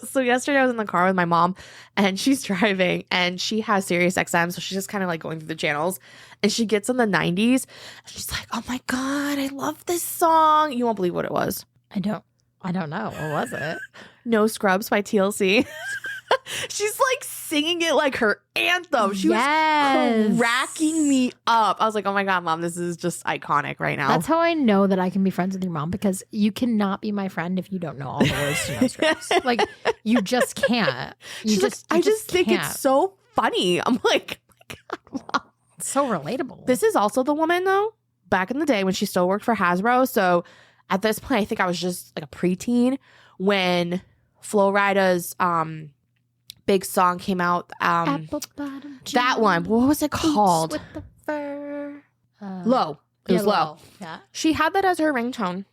So yesterday I was in the car with my mom and she's driving and she has Sirius XM. So she's just kind of like going through the channels and she gets in the 90s. And she's like, oh my God, I love this song. You won't believe what it was. I don't know. What was it? No Scrubs by TLC. She's like singing it like her anthem. She was cracking me up. I was like, oh my God, Mom, this is just iconic right now. That's how I know that I can be friends with your mom, because you cannot be my friend if you don't know all the words to No Scrubs. Like, you just can't. I just think it's so funny. I'm like, oh my God, Mom. It's so relatable. This is also the woman, though, back in the day when she still worked for Hasbro. So at this point, I think I was just like a preteen when Flo Rida's big song came out. That one. What was it called? With the fur. Low. It was Low. Yeah. She had that as her ringtone.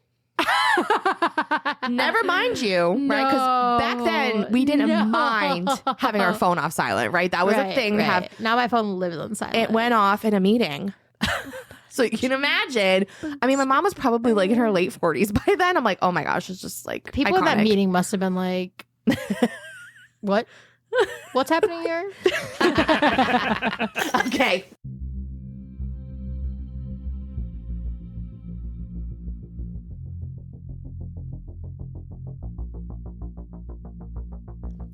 Never mind you, right? Because back then we didn't mind having our phone off silent, right? That was a thing to have. Now my phone lives on silent. It went off in a meeting. So you can imagine. I mean, my mom was probably like in her late 40s by then. I'm like, oh my gosh, it's just like people iconic. in that meeting must have been like, what? What's happening here? Okay.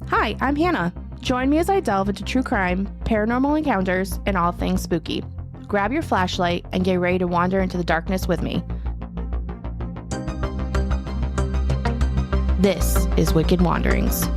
Hi, I'm Hannah. Join me as I delve into true crime, paranormal encounters, and all things spooky. Grab your flashlight and get ready to wander into the darkness with me. This is Wicked Wanderings.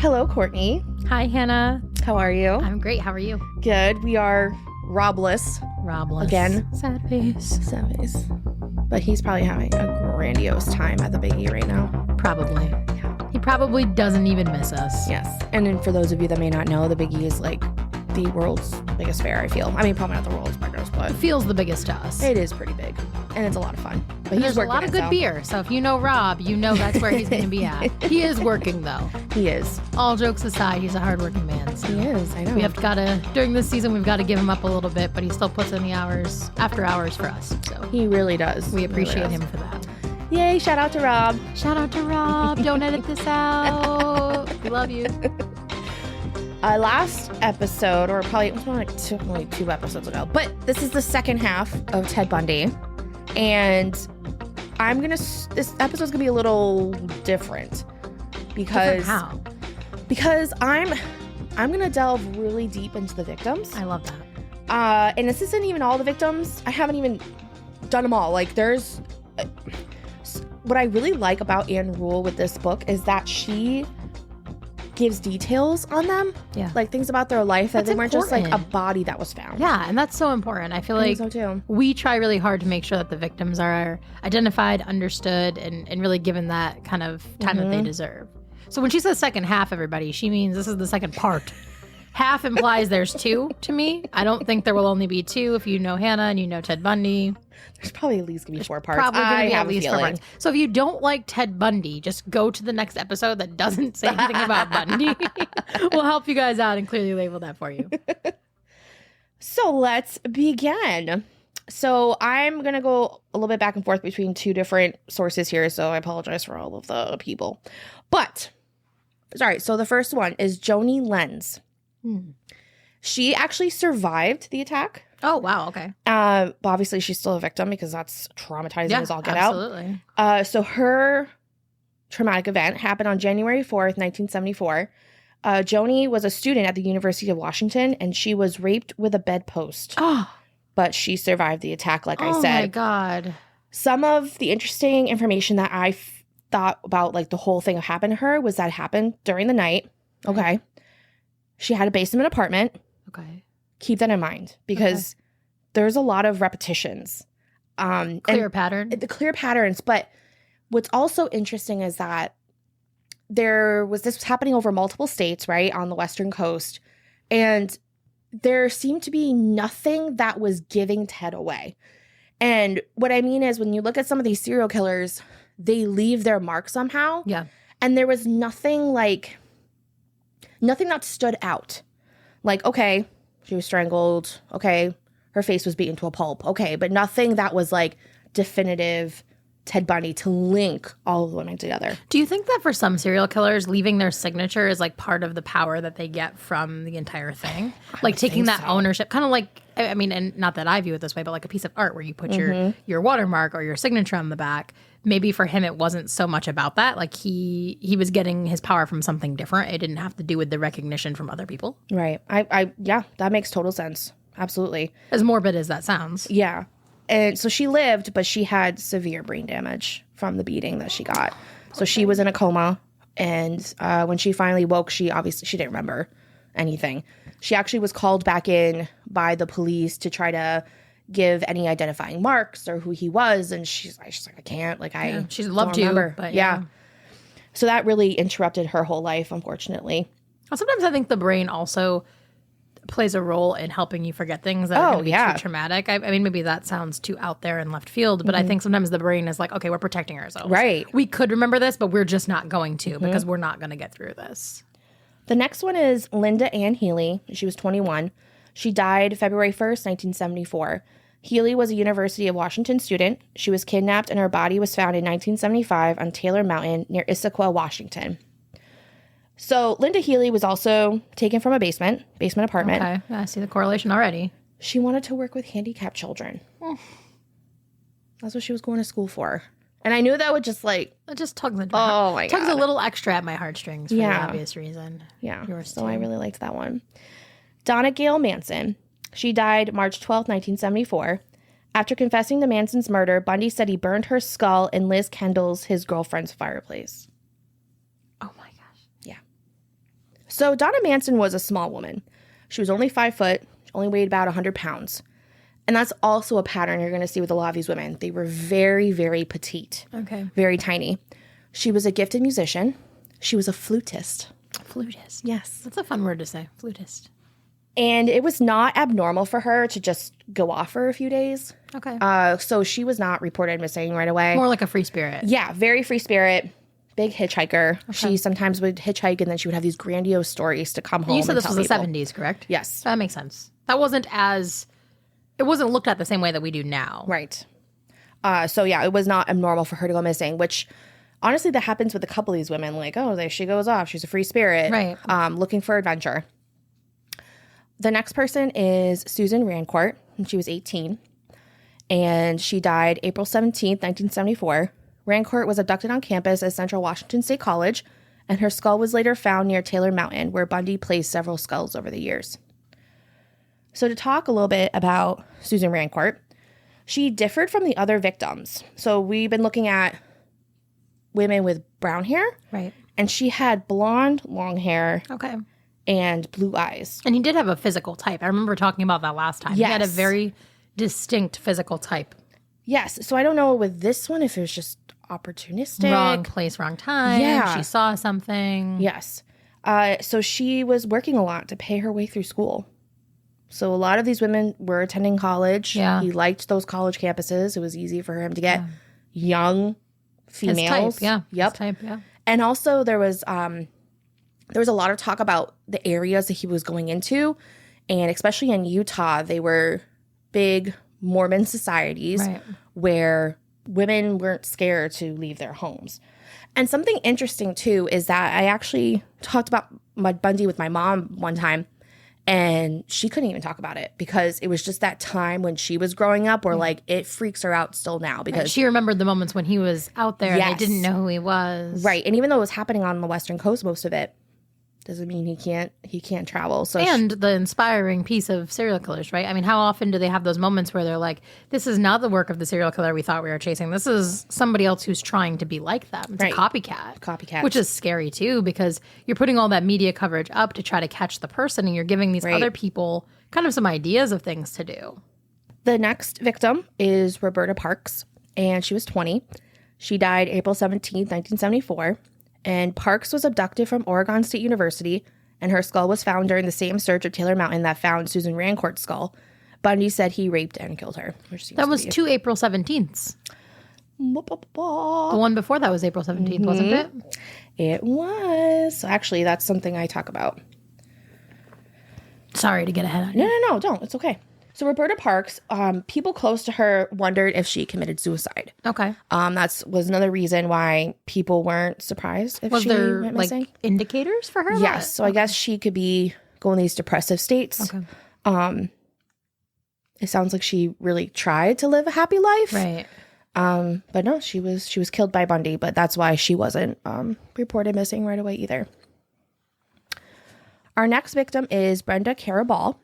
Hello, Courtney. Hi, Hannah. How are you? I'm great. How are you? Good. We are Robless. Again. Sad face. Sad face. But he's probably having a grandiose time at the Big E right now. Probably. Yeah. He probably doesn't even miss us. Yes. And then for those of you that may not know, the Big E is like the world's biggest fair, I feel. I mean, probably not the world's biggest, but It feels the biggest to us. it is pretty big. And it's a lot of fun. But And he's there's a working lot of it, good so. beer. So if you know Rob, you know that's where he's going to be at. He is working, though. He is. All jokes aside, he's a hardworking man. So He is. I know. we have gotta, during this season, we've got to give him up a little bit, but he still puts in the hours, after hours for us. So He really does. we He really appreciate does. him for that. Yay. Shout out to Rob. Shout out to Rob. Don't edit this out. We love you. Last episode, or probably it was only two episodes ago, but this is the second half of Ted Bundy, and this episode's gonna be a little different because How? because I'm gonna delve really deep into the victims. I love that. And this isn't even all the victims. I haven't even done them all. Like there's what I really like about Anne Rule with this book is that she gives details on them. Yeah. Like things about their life that That's they weren't just like a important. body that was found. Yeah, and that's so important. I feel I like think so too. we try really hard to make sure that the victims are identified, understood, and really given that kind of time that they deserve. So when she says second half, everybody, she means this is the second part. Half implies there's two to me. I don't think there will only be two if you know Hannah and you know Ted Bundy. There's probably at least gonna be 4 parts. Probably going to be have at least a 4 feeling. parts. So if you don't like Ted Bundy, just go to the next episode that doesn't say anything about Bundy. We'll help you guys out and clearly label that for you. So let's begin. So I'm gonna go a little bit back and forth between 2 different sources here. So I apologize for all of the people. But sorry. So the first one is Joni Lenz. She actually survived the attack. Oh, wow. Okay. But obviously, she's still a victim because that's traumatizing as all get absolutely. out. So her traumatic event happened on January 4th, 1974. Joni was a student at the University of Washington, and she was raped with a bedpost. Oh, But she survived the attack, like I oh said. my God. Some of the interesting information that I thought about, like the whole thing that happened to her, was that it happened during the night. Okay. She had a basement apartment. Okay. Keep that in mind because there's a lot of repetitions. Clear pattern. The clear patterns. But what's also interesting is that this was happening over multiple states, right, on the Western coast. And there seemed to be nothing that was giving Ted away. And what I mean is when you look at some of these serial killers, they leave their mark somehow. Yeah. And there was nothing that stood out. Like, okay, she was strangled. Okay, her face was beaten to a pulp. Okay, but nothing that was like definitive Ted Bundy to link all of the women together. Do you think that for some serial killers, leaving their signature is like part of the power that they get from the entire thing? Like taking that ownership, kind of like, I mean, and not that I view it this way, but like a piece of art where you put your watermark or your signature on the back. Maybe for him, it wasn't so much about that. Like he was getting his power from something different. It didn't have to do with the recognition from other people. Right. Yeah, that makes total sense. Absolutely. As morbid as that sounds. Yeah. And so she lived, but she had severe brain damage from the beating that she got. So she was in a coma. And when she finally woke, she didn't remember anything. She actually was called back in by the police to try to give any identifying marks or who he was. And she's like, I can't. Like, she loved you. But yeah. So that really interrupted her whole life, unfortunately. Sometimes I think the brain also plays a role in helping you forget things that are going to be too traumatic. I mean, maybe that sounds too out there in left field, but I think sometimes the brain is like, okay, we're protecting ourselves. Right. We could remember this, but we're just not going to because we're not going to get through this. The next one is Linda Ann Healy. She was 21. She died February 1st, 1974. Healy was a University of Washington student. She was kidnapped and her body was found in 1975 on Taylor Mountain near Issaquah, Washington. So Linda Healy was also taken from a basement apartment. Okay, I see the correlation already. She wanted to work with handicapped children. That's what she was going to school for. And I knew that would just like... It just tugs the tugs a little extra at my heartstrings for the obvious reason. Yeah, so I really liked that one. Donna Gail Manson. She died March 12, 1974. After confessing to Manson's murder, Bundy said he burned her skull in Liz Kendall's, his girlfriend's, fireplace. Oh my gosh. Yeah. So Donna Manson was a small woman. She was only 5 foot. She only weighed about 100 pounds. And that's also a pattern you're going to see with a lot of these women. They were very, very petite. Okay. Very tiny. She was a gifted musician. She was a flutist. Flutist. Yes. That's a fun word to say. Flutist. And it was not abnormal for her to just go off for a few days. Okay. So she was not reported missing right away. More like a free spirit. Yeah, very free spirit. Big hitchhiker. Okay. She sometimes would hitchhike and then she would have these grandiose stories to come home. You said this was the people. 70s, correct? Yes. That makes sense. That wasn't it wasn't looked at the same way that we do now. Right. So yeah, it was not abnormal for her to go missing, which honestly that happens with a couple of these women. Like, oh, there she goes off. She's a free spirit. Right. Looking for adventure. The next person is Susan Rancourt, and she was 18. And she died April 17th, 1974. Rancourt was abducted on campus at Central Washington State College, and her skull was later found near Taylor Mountain, where Bundy placed several skulls over the years. So to talk a little bit about Susan Rancourt, she differed from the other victims. So we've been looking at women with brown hair. Right. And she had blonde, long hair. Okay. And blue eyes. And he did have a physical type. I remember talking about that last time. Yes. He had a very distinct physical type. Yes. So I don't know with this one if it was just opportunistic. Wrong place, wrong time. Yeah. She saw something. Yes. So she was working a lot to pay her way through school. So a lot of these women were attending college. Yeah. He liked those college campuses. It was easy for him to get young females. His type, yeah. Yep. His type, yeah. And also there was a lot of talk about the areas that he was going into. And especially in Utah, they were big Mormon societies where women weren't scared to leave their homes. And something interesting, too, is that I actually talked about Bundy with my mom one time, and she couldn't even talk about it because it was just that time when she was growing up where, like, it freaks her out still now. Because she remembered the moments when he was out there and they didn't know who he was. Right. And even though it was happening on the Western Coast, most of it, doesn't mean he can't travel. So and the inspiring piece of serial killers, right? I mean, how often do they have those moments where they're like, this is not the work of the serial killer we thought we were chasing. This is somebody else who's trying to be like them. It's a copycat. Which is scary too, because you're putting all that media coverage up to try to catch the person, and you're giving these other people kind of some ideas of things to do. The next victim is Roberta Parks, and she was 20. She died April 17th, 1974. And Parks was abducted from Oregon State University, and her skull was found during the same search of Taylor Mountain that found Susan Rancourt's skull. Bundy said he raped and killed her. That was 2 April 17th. The one before that was April 17th, wasn't it? It was. Actually, that's something I talk about. Sorry to get ahead on you. No, don't. It's okay. So Roberta Parks, people close to her wondered if she committed suicide. Okay. That was another reason why people weren't surprised if Was she there went missing. like indicators for her? Yes. So I guess she could be going these depressive states. Okay. It sounds like she really tried to live a happy life. Right. But no, she was killed by Bundy, but that's why she wasn't reported missing right away either. Our next victim is Brenda Cara Ball.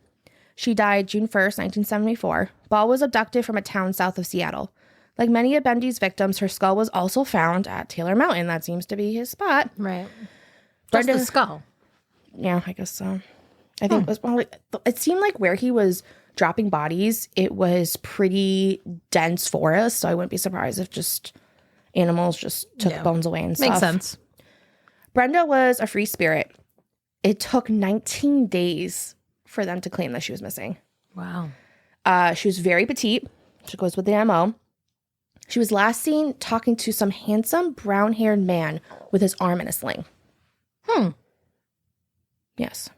She died June 1st, 1974. Ball was abducted from a town south of Seattle. Like many of Bundy's victims, her skull was also found at Taylor Mountain. That seems to be his spot. Right. Brenda, Just the skull. Yeah, I guess so. I think it was probably, it seemed like where he was dropping bodies, it was pretty dense forest, so I wouldn't be surprised if just animals just took bones away and stuff. Makes sense. Brenda was a free spirit. It took 19 days for them to claim that she was missing. Wow. She was very petite, which goes with the MO. She was last seen talking to some handsome brown-haired man with his arm in a sling. Yes.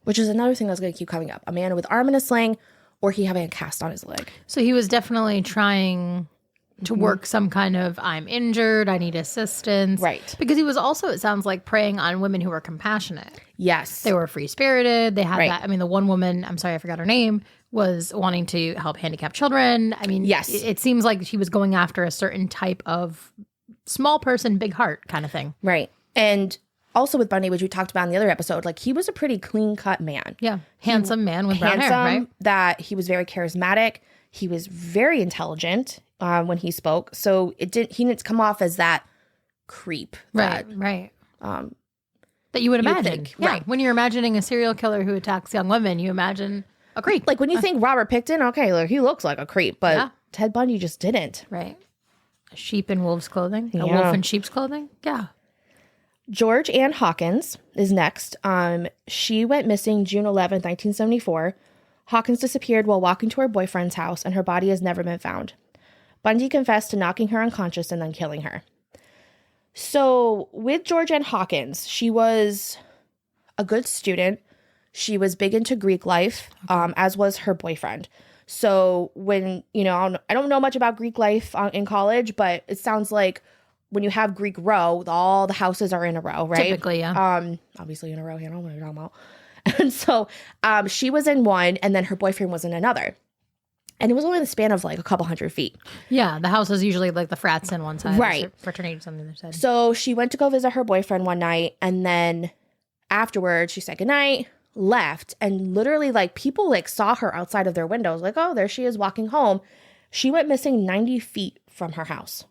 Which is another thing that's going to keep coming up. A man with arm in a sling, or he having a cast on his leg. So he was definitely trying to work some kind of, I'm injured, I need assistance. Right. Because he was also, it sounds like, preying on women who were compassionate. Yes. They were free-spirited. They had Right. that. I mean, the one woman, I'm sorry, I forgot her name, was wanting to help handicapped children. I mean, Yes. it seems like he was going after a certain type of small person, big heart kind of thing. Right. And also with Bundy, which we talked about in the other episode, like he was a pretty clean-cut man. Yeah. Handsome man with brown hair, right? That he was very charismatic. He was very intelligent when he spoke. So he didn't come off as that creep. Right. That you would you imagine. think, Yeah. right. When you're imagining a serial killer who attacks young women, you imagine a creep. Like when you think Robert Pickton, okay, like he looks like a creep, but Yeah. Ted Bundy just didn't. Right. A sheep in wolf's clothing. A Yeah. wolf in sheep's clothing. Yeah. George Ann Hawkins is next. She went missing June 11th, 1974. Hawkins disappeared while walking to her boyfriend's house, and her body has never been found. Bundy confessed to knocking her unconscious and then killing her. So with George Ann Hawkins, she was a good student. She was big into Greek life, as was her boyfriend. So when, I don't know much about Greek life in college, but it sounds like when you have Greek row, all the houses are in a row, right? Typically, yeah. Obviously in a row, you know what I'm talking about. And so she was in one, and then her boyfriend was in another. And it was only the span of like a couple hundred feet. Yeah, the house is usually like the frats on one side, Right. fraternities on the other side. So she went to go visit her boyfriend one night, and then afterwards she said goodnight, left, and literally like people like saw her outside of their windows, like, oh, there she is walking home. She went missing 90 feet from her house.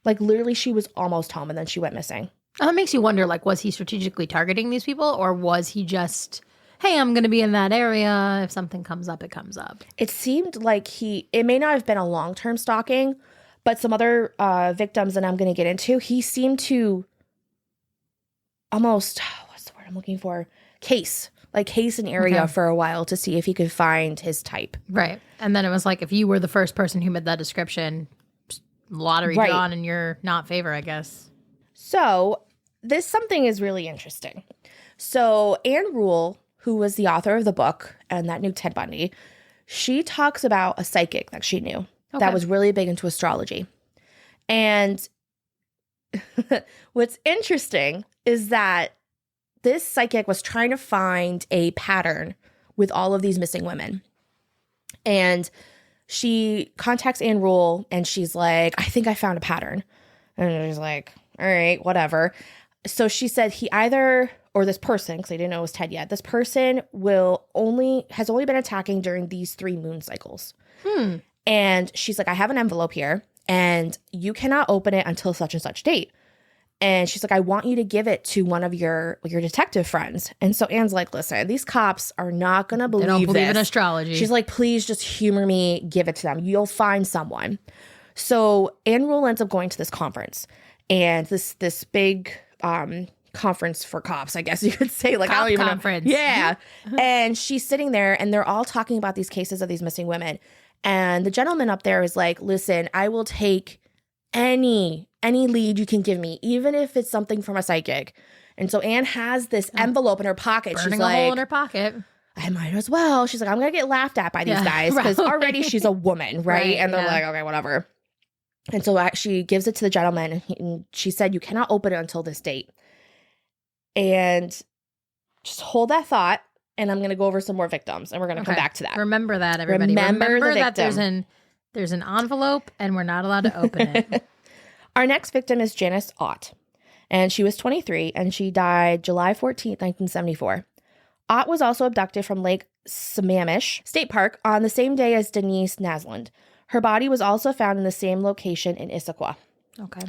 Like literally she was almost home, and then she went missing. That makes you wonder, like, was he strategically targeting these people, or was he just, hey, I'm going to be in that area. If something comes up, it comes up. It seemed like it may not have been a long-term stalking, but some other victims that I'm going to get into, he seemed to almost, what's the word I'm looking for? Case an area for a while to see if he could find his type. Right. And then it was like, if you were the first person who made that description, lottery drawn in your not favor, I guess. So something is really interesting. So Anne Rule, who was the author of the book and that knew Ted Bundy, she talks about a psychic that she knew that was really big into astrology. And what's interesting is that this psychic was trying to find a pattern with all of these missing women. And she contacts Anne Rule, and she's like, I think I found a pattern. And she's like, all right, whatever. So she said this person, because I didn't know it was Ted yet, this person has only been attacking during these 3 moon cycles. And she's like, I have an envelope here, and you cannot open it until such and such date. And she's like, I want you to give it to one of your detective friends. And so Anne's like, listen, these cops are not going to believe this. They don't believe in astrology. She's like, please just humor me, give it to them. You'll find someone. So Anne Rule ends up going to this conference. And this big conference for cops, I guess you could say. Like, Cop I don't even conference. know. Yeah. And she's sitting there, and they're all talking about these cases of these missing women. And the gentleman up there is like, listen, I will take any any lead you can give me, even if it's something from a psychic. And so Anne has this envelope in her pocket. Burning She's a like, hole in her pocket. I might as well. She's like, I'm going to get laughed at by these guys because already she's a woman, right? And they're like, okay, whatever. And so she gives it to the gentleman, and she said, you cannot open it until this date. And just hold that thought, and I'm going to go over some more victims, and we're going to come back to that. Remember that, everybody. Remember that there's an envelope, and we're not allowed to open it. Our next victim is Janice Ott, and she was 23, and she died July 14th, 1974. Ott was also abducted from Lake Sammamish State Park on the same day as Denise Naslund. Her body was also found in the same location in Issaquah. Okay.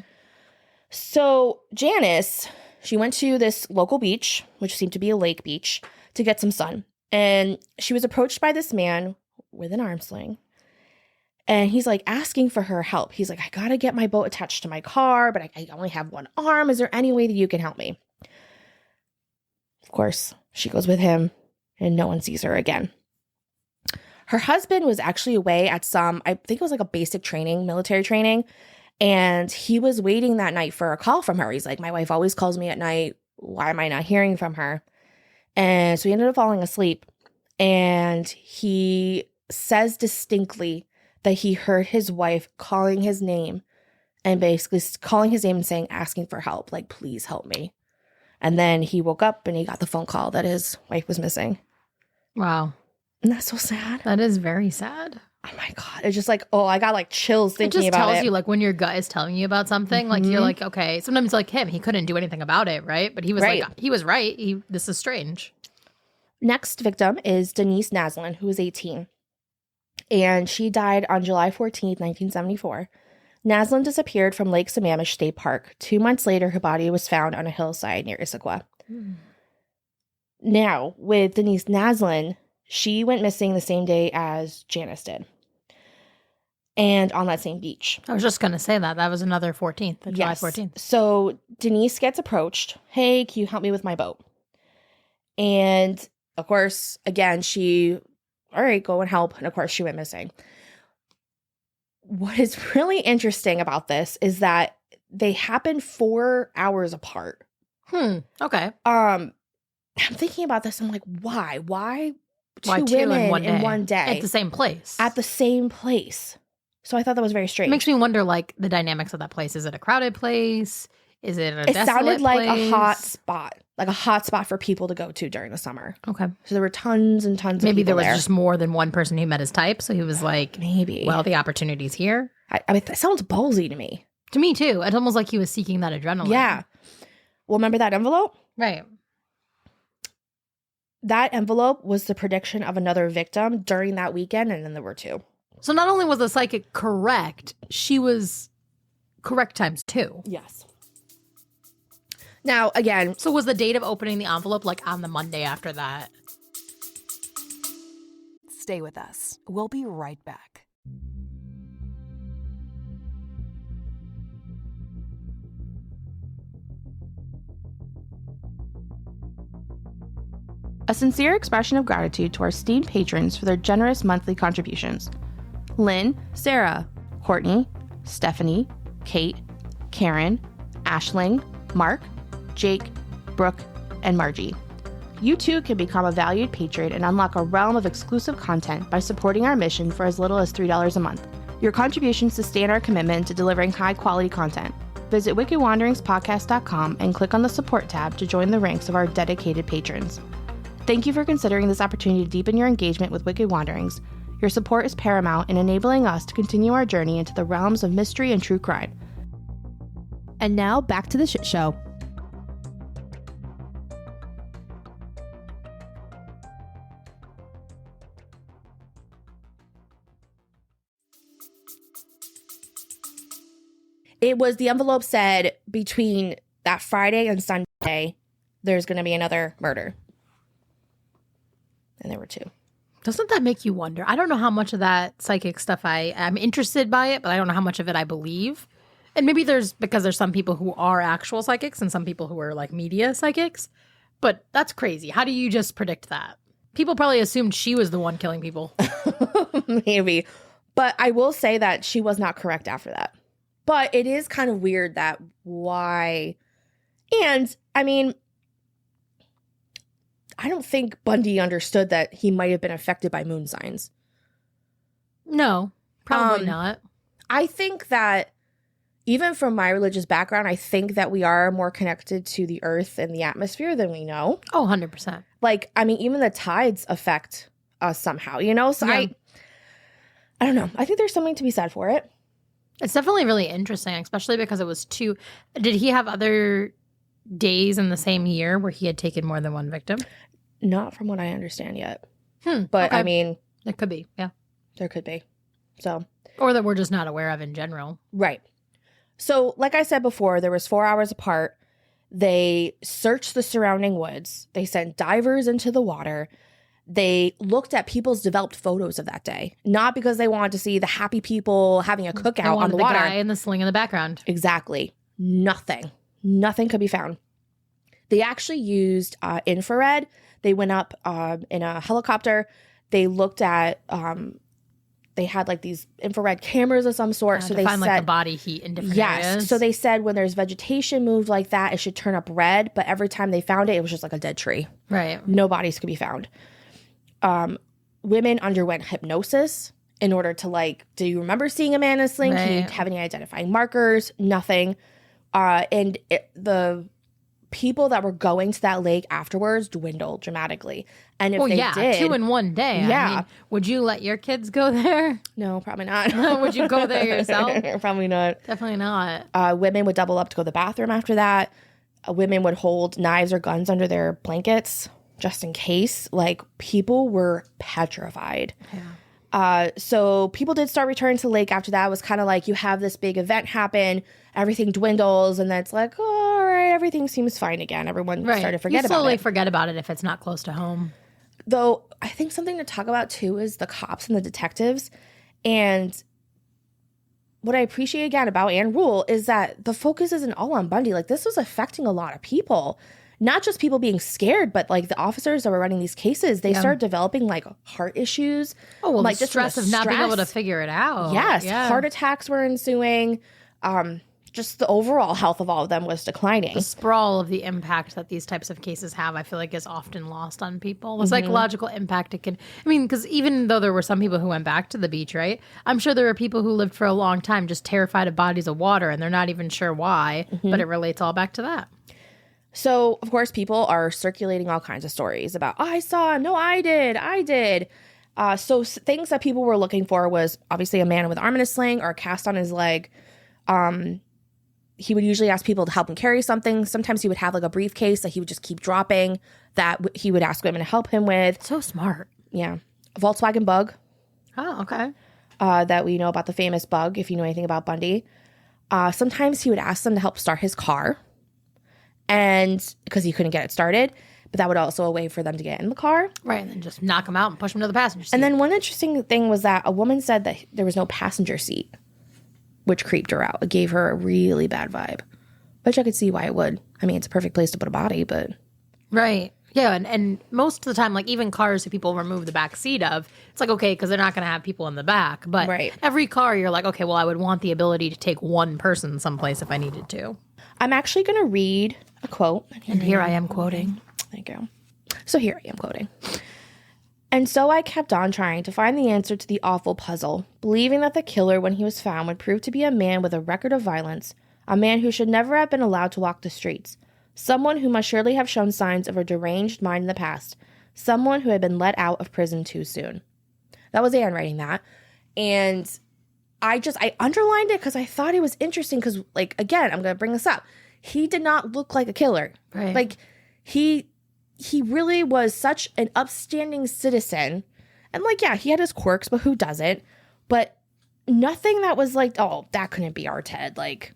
So Janice, she went to this local beach, which seemed to be a lake beach, to get some sun. And she was approached by this man with an arm sling. And he's like asking for her help. He's like, I got to get my boat attached to my car, but I only have one arm. Is there any way that you can help me? Of course, she goes with him, and no one sees her again. Her husband was actually away at some, I think it was like a basic training, military training, and he was waiting that night for a call from her. He's like, my wife always calls me at night. Why am I not hearing from her? And so he ended up falling asleep, and he says distinctly that he heard his wife calling his name and basically calling his name and saying, asking for help, like, please help me. And then he woke up and he got the phone call that his wife was missing. Wow. Isn't that so sad? That is very sad. Oh my God. It's just like, oh, I got like chills thinking about it. It just tells you, like, when your gut is telling you about something, like, you're like, okay, sometimes like him, he couldn't do anything about it, right? But he was like, he was right. This is strange. Next victim is Denise Naslund, who was 18. And she died on July 14th, 1974. Naslund disappeared from Lake Sammamish State Park. 2 months later, her body was found on a hillside near Issaquah. Now, with Denise Naslund, she went missing the same day as Janice did. And on that same beach. I was just going to say that. That was another 14th, July 14th. So Denise gets approached. Hey, can you help me with my boat? And, of course, again, all right, go and help. And, of course, she went missing. What is really interesting about this is that they happened 4 hours apart. Okay. I'm thinking about this. I'm like, why? Why two women in one day? At the same place. At the same place. So I thought that was very strange. It makes me wonder, like, the dynamics of that place. Is it a crowded place? Is it a desolate place? It sounded like a hot spot. Like a hot spot for people to go to during the summer. Okay. So there were tons and tons of people. Maybe there was just more than one person who met his type. So he was like, maybe. Well, the opportunity's here. I mean, that sounds ballsy to me. To me, too. It's almost like he was seeking that adrenaline. Yeah. Well, remember that envelope? Right. That envelope was the prediction of another victim during that weekend, and then there were 2. So not only was the psychic correct, she was correct times 2. Yes. Now, again. So was the date of opening the envelope like on the Monday after that? Stay with us. We'll be right back. A sincere expression of gratitude to our esteemed patrons for their generous monthly contributions. Lynn, Sarah, Courtney, Stephanie, Kate, Karen, Ashling, Mark, Jake, Brooke, and Margie. You too can become a valued patron and unlock a realm of exclusive content by supporting our mission for as little as $3 a month. Your contributions sustain our commitment to delivering high-quality content. Visit wickedwanderingspodcast.com and click on the support tab to join the ranks of our dedicated patrons. Thank you for considering this opportunity to deepen your engagement with Wicked Wanderings. Your support is paramount in enabling us to continue our journey into the realms of mystery and true crime. And now, back to the shit show. It was, the envelope said, between that Friday and Sunday, there's going to be another murder. And there were 2. Doesn't that make you wonder? I don't know how much of that psychic stuff I'm interested by it, but I don't know how much of it I believe. And maybe because there's some people who are actual psychics and some people who are like media psychics. But that's crazy. How do you just predict that? People probably assumed she was the one killing people. Maybe. But I will say that she was not correct after that. But it is kind of weird that why. And I mean, I don't think Bundy understood that he might have been affected by moon signs. No, probably not. I think that even from my religious background, I think that we are more connected to the earth and the atmosphere than we know. Oh, 100%. Like, I mean, even the tides affect us somehow, you know? So Yeah. I don't know. I think there's something to be said for it. It's definitely really interesting, especially because it was two. Did he have other days in the same year where he had taken more than one victim? Not from what I understand yet. But okay. I mean, It could be, yeah. there could be. So, Or that we're just not aware of in general. right. So, like I said before, there was 4 hours apart. They searched the surrounding woods. They sent divers into the water. They looked at people's developed photos of that day, not because they wanted to see the happy people having a They cookout on wanted the the water. guy in the sling in the background. Exactly. Nothing could be found. They actually used infrared. They went up in a helicopter. They looked at, they had like these infrared cameras of some sort. So to they find said, like the body heat in different yes. areas. So they said when there's vegetation moved like that, it should turn up red. But every time they found it, it was just like a dead tree. Right. No bodies could be found. Women underwent hypnosis in order to like, do you remember seeing a man in a sling? Can you Right. have any identifying markers? Nothing. The people that were going to that lake afterwards dwindled dramatically. And if Well, they yeah, did, 2 in one day. I Yeah. mean, would you let your kids go there? no, probably not. Would you go there yourself? Probably not. Definitely not. Women would double up to go to the bathroom after that. Women would hold knives or guns under their blankets just in case. Like, people were petrified. So people did start returning to the lake after that. It was kind of like you have this big event happen, everything dwindles, and then it's like, oh, all right, everything seems fine again. Everyone Right. started to forget you about slowly it. forget about it if it's not close to home. Though I think something to talk about too is the cops and the detectives. And what I appreciate again about Anne Rule is that the focus isn't all on Bundy. Like, this was affecting a lot of people. Not just people being scared, but like the officers that were running these cases, they started developing like heart issues. Oh, well, like the stress of not being able to figure it out. Yes, Yeah. heart attacks were ensuing. Just the overall health of all of them was declining. The sprawl of the impact that these types of cases have, I feel like, is often lost on people. The Mm-hmm. psychological impact it can. I mean, because even though there were some people who went back to the beach, right? I'm sure there are people who lived for a long time just terrified of bodies of water, and they're not even sure why. Mm-hmm. But it relates all back to that. So, of course, people are circulating all kinds of stories about, oh, I saw him. No, I did. So things that people were looking for was obviously a man with arm in a sling or a cast on his leg. He would usually ask people to help him carry something. Sometimes he would have like a briefcase that he would just keep dropping that he would ask women to help him with. So smart. Yeah. A Volkswagen Bug Oh, okay. that we know about, the famous bug, if you know anything about Bundy. Sometimes he would ask them to help start his car, and because he couldn't get it started, but that would also a way for them to get in the car. Right, and then just knock them out and push them to the passenger seat. And then one interesting thing was that a woman said that there was no passenger seat, which creeped her out. It gave her a really bad vibe, which I could see why it would. I mean, it's a perfect place to put a body, but... Right. Yeah, and most of the time, like even cars that people remove the back seat of, it's like, okay, because they're not going to have people in the back. But Right. every car, you're like, okay, well, I would want the ability to take one person someplace if I needed to. I'm actually going to read a quote. And here I am quoting. Thank you. So here I am quoting. And so I kept on trying to find the answer to the awful puzzle, believing that the killer, when he was found, would prove to be a man with a record of violence, a man who should never have been allowed to walk the streets, someone who must surely have shown signs of a deranged mind in the past, someone who had been let out of prison too soon. That was Anne writing that. And I underlined it because I thought it was interesting because, like, again, I'm going to bring this up. He did not look like a killer. Right. Like, he really was such an upstanding citizen. And, like, yeah, he had his quirks, but who doesn't? But nothing that was like, oh, that couldn't be our Ted. Like,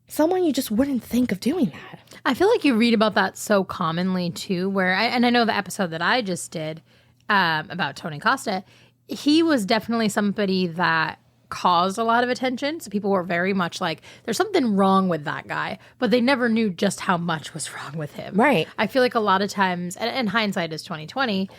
someone you just wouldn't think of doing that. I feel like you read about that so commonly, too, where, I know the episode that I just did about Tony Costa, he was definitely somebody that caused a lot of attention. So people were very much like, there's something wrong with that guy, but they never knew just how much was wrong with him. Right. I feel like a lot of times, and hindsight is 2020,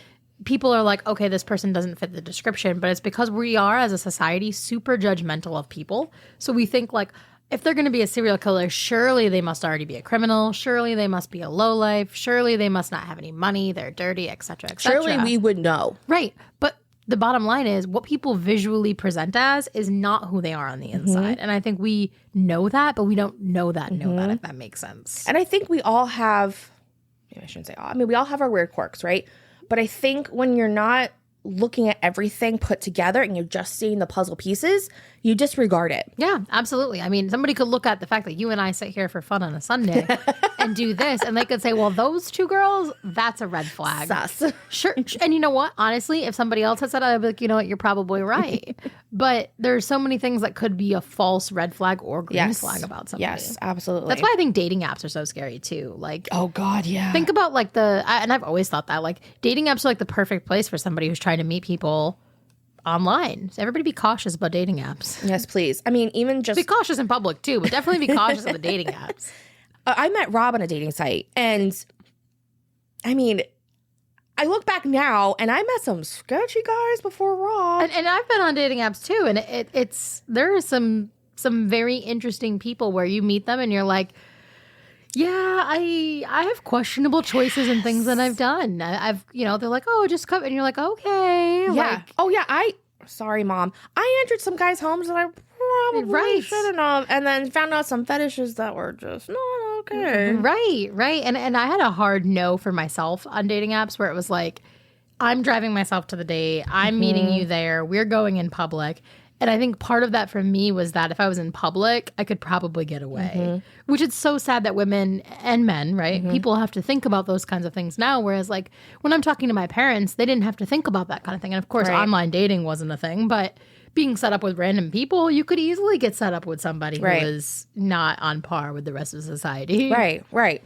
people are like, okay, this person doesn't fit the description, but it's because we are, as a society, super judgmental of people. So we think like, if they're going to be a serial killer, surely they must already be a criminal. Surely they must be a lowlife. Surely they must not have any money. They're dirty, et cetera, et cetera. Surely we would know. Right. But the bottom line is what people visually present as is not who they are on the inside. And I think we know that, but we don't know that, if that makes sense. And I think we all have, maybe I shouldn't say all, I mean, we all have our weird quirks, right? But I think when you're not looking at everything put together and you're just seeing the puzzle pieces, you disregard it. Yeah, absolutely. I mean, somebody could look at the fact that you and I sit here for fun on a Sunday and do this, and they could say, well, those two girls, that's a red flag. Sus. Sure. And you know what? Honestly, if somebody else had said that, I'd be like, you know what? You're probably right. But there's so many things that could be a false red flag or green flag about somebody. Yes, absolutely. That's why I think dating apps are so scary too. Like, oh God, yeah. think about like and I've always thought that, like, dating apps are like the perfect place for somebody who's trying to meet people online. So everybody be cautious about dating apps. Yes, please. I mean, even just be cautious in public too, but definitely be cautious of the dating apps. I met Rob on a dating site, and I mean, I look back now, and I met some sketchy guys before Rob. And I've been on dating apps too, and there are some very interesting people where you meet them and you're like, yeah, I have questionable choices and things that I've done. I've they're like, oh, just come, and you're like, okay, yeah, sorry, Mom, I entered some guys' homes that I probably shouldn't have, and then found out some fetishes that were just not okay. Right. And I had a hard no for myself on dating apps where it was like, I'm driving myself to the date. I'm meeting you there. We're going in public. And I think part of that for me was that if I was in public, I could probably get away, which is so sad that women and men, right? People have to think about those kinds of things now. Whereas like when I'm talking to my parents, they didn't have to think about that kind of thing. And of course, online dating wasn't a thing, but being set up with random people, you could easily get set up with somebody who is not on par with the rest of society. Right.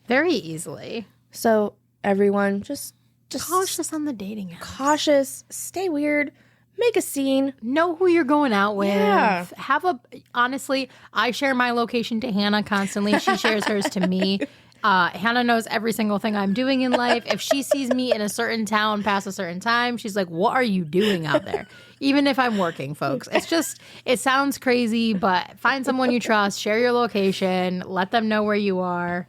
Very easily. So everyone just cautious on the dating apps. Cautious, stay weird. Make a scene. Know who you're going out with. Yeah. Honestly, I share my location to Hannah constantly. She shares hers to me. Hannah knows every single thing I'm doing in life. If she sees me in a certain town past a certain time, she's like, what are you doing out there? Even if I'm working, folks. It sounds crazy, but find someone you trust, share your location, let them know where you are.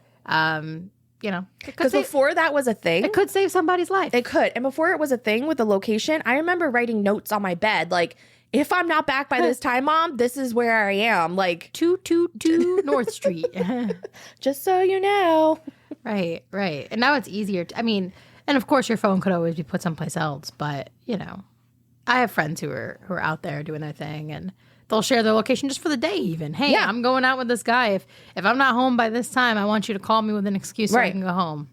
Because before that was a thing, it could save somebody's life. It could. And before it was a thing with the location, I remember writing notes on my bed, like, if I'm not back by this time, Mom, this is where I am. Like 222 North Street. Just so you know. Right. And now it's easier. And of course your phone could always be put someplace else, but I have friends who are out there doing their thing, and they'll share their location just for the day even. Hey, I'm going out with this guy. If I'm not home by this time, I want you to call me with an excuse so I can go home.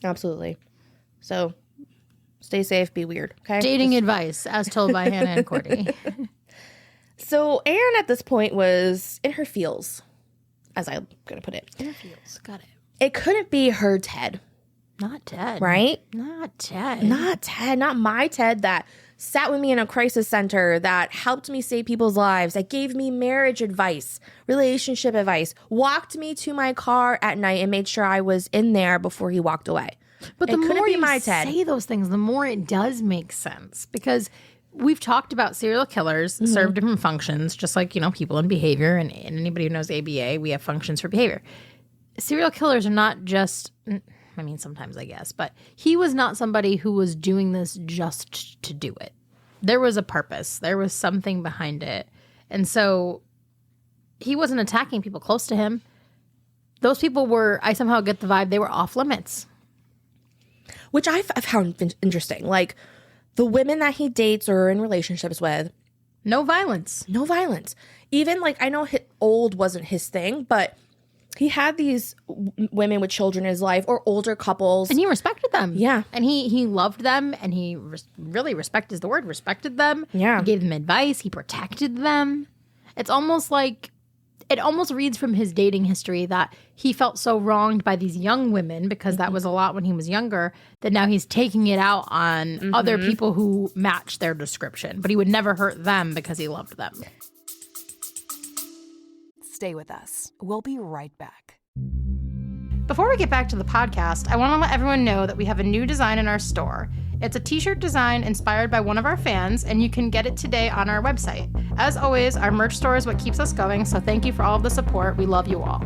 Absolutely. So stay safe, be weird, okay? Dating advice, as told by Hannah and Courtney. So Anne at this point was in her feels, as I'm going to put it. In her feels, got it. It couldn't be her Ted. Not Ted. Right? Not Ted. Not Ted. Not my Ted that sat with me in a crisis center, that helped me save people's lives, that gave me marriage advice, relationship advice, walked me to my car at night and made sure I was in there before he walked away. But the more you say those things, the more it does make sense, because we've talked about serial killers serve different functions, just like, people in behavior, and anybody who knows ABA, we have functions for behavior. Serial killers are not just... sometimes I guess, but he was not somebody who was doing this just to do it. There was a purpose. There was something behind it. And so he wasn't attacking people close to him. Those people were, I somehow get the vibe, they were off limits. Which I found interesting. Like, the women that he dates or in relationships with. No violence. No violence. Even, like, I know old wasn't his thing, but... he had these women with children in his life or older couples. And he respected them. Yeah. And he loved them, and he really respected them. Yeah. He gave them advice. He protected them. It's almost like, it almost reads from his dating history that he felt so wronged by these young women, because that was a lot when he was younger, that now he's taking it out on other people who match their description. But he would never hurt them because he loved them. Stay with us. We'll be right back. Before we get back to the podcast, I want to let everyone know that we have a new design in our store. It's a t-shirt design inspired by one of our fans, and you can get it today on our website. As always, our merch store is what keeps us going, so thank you for all of the support. We love you all.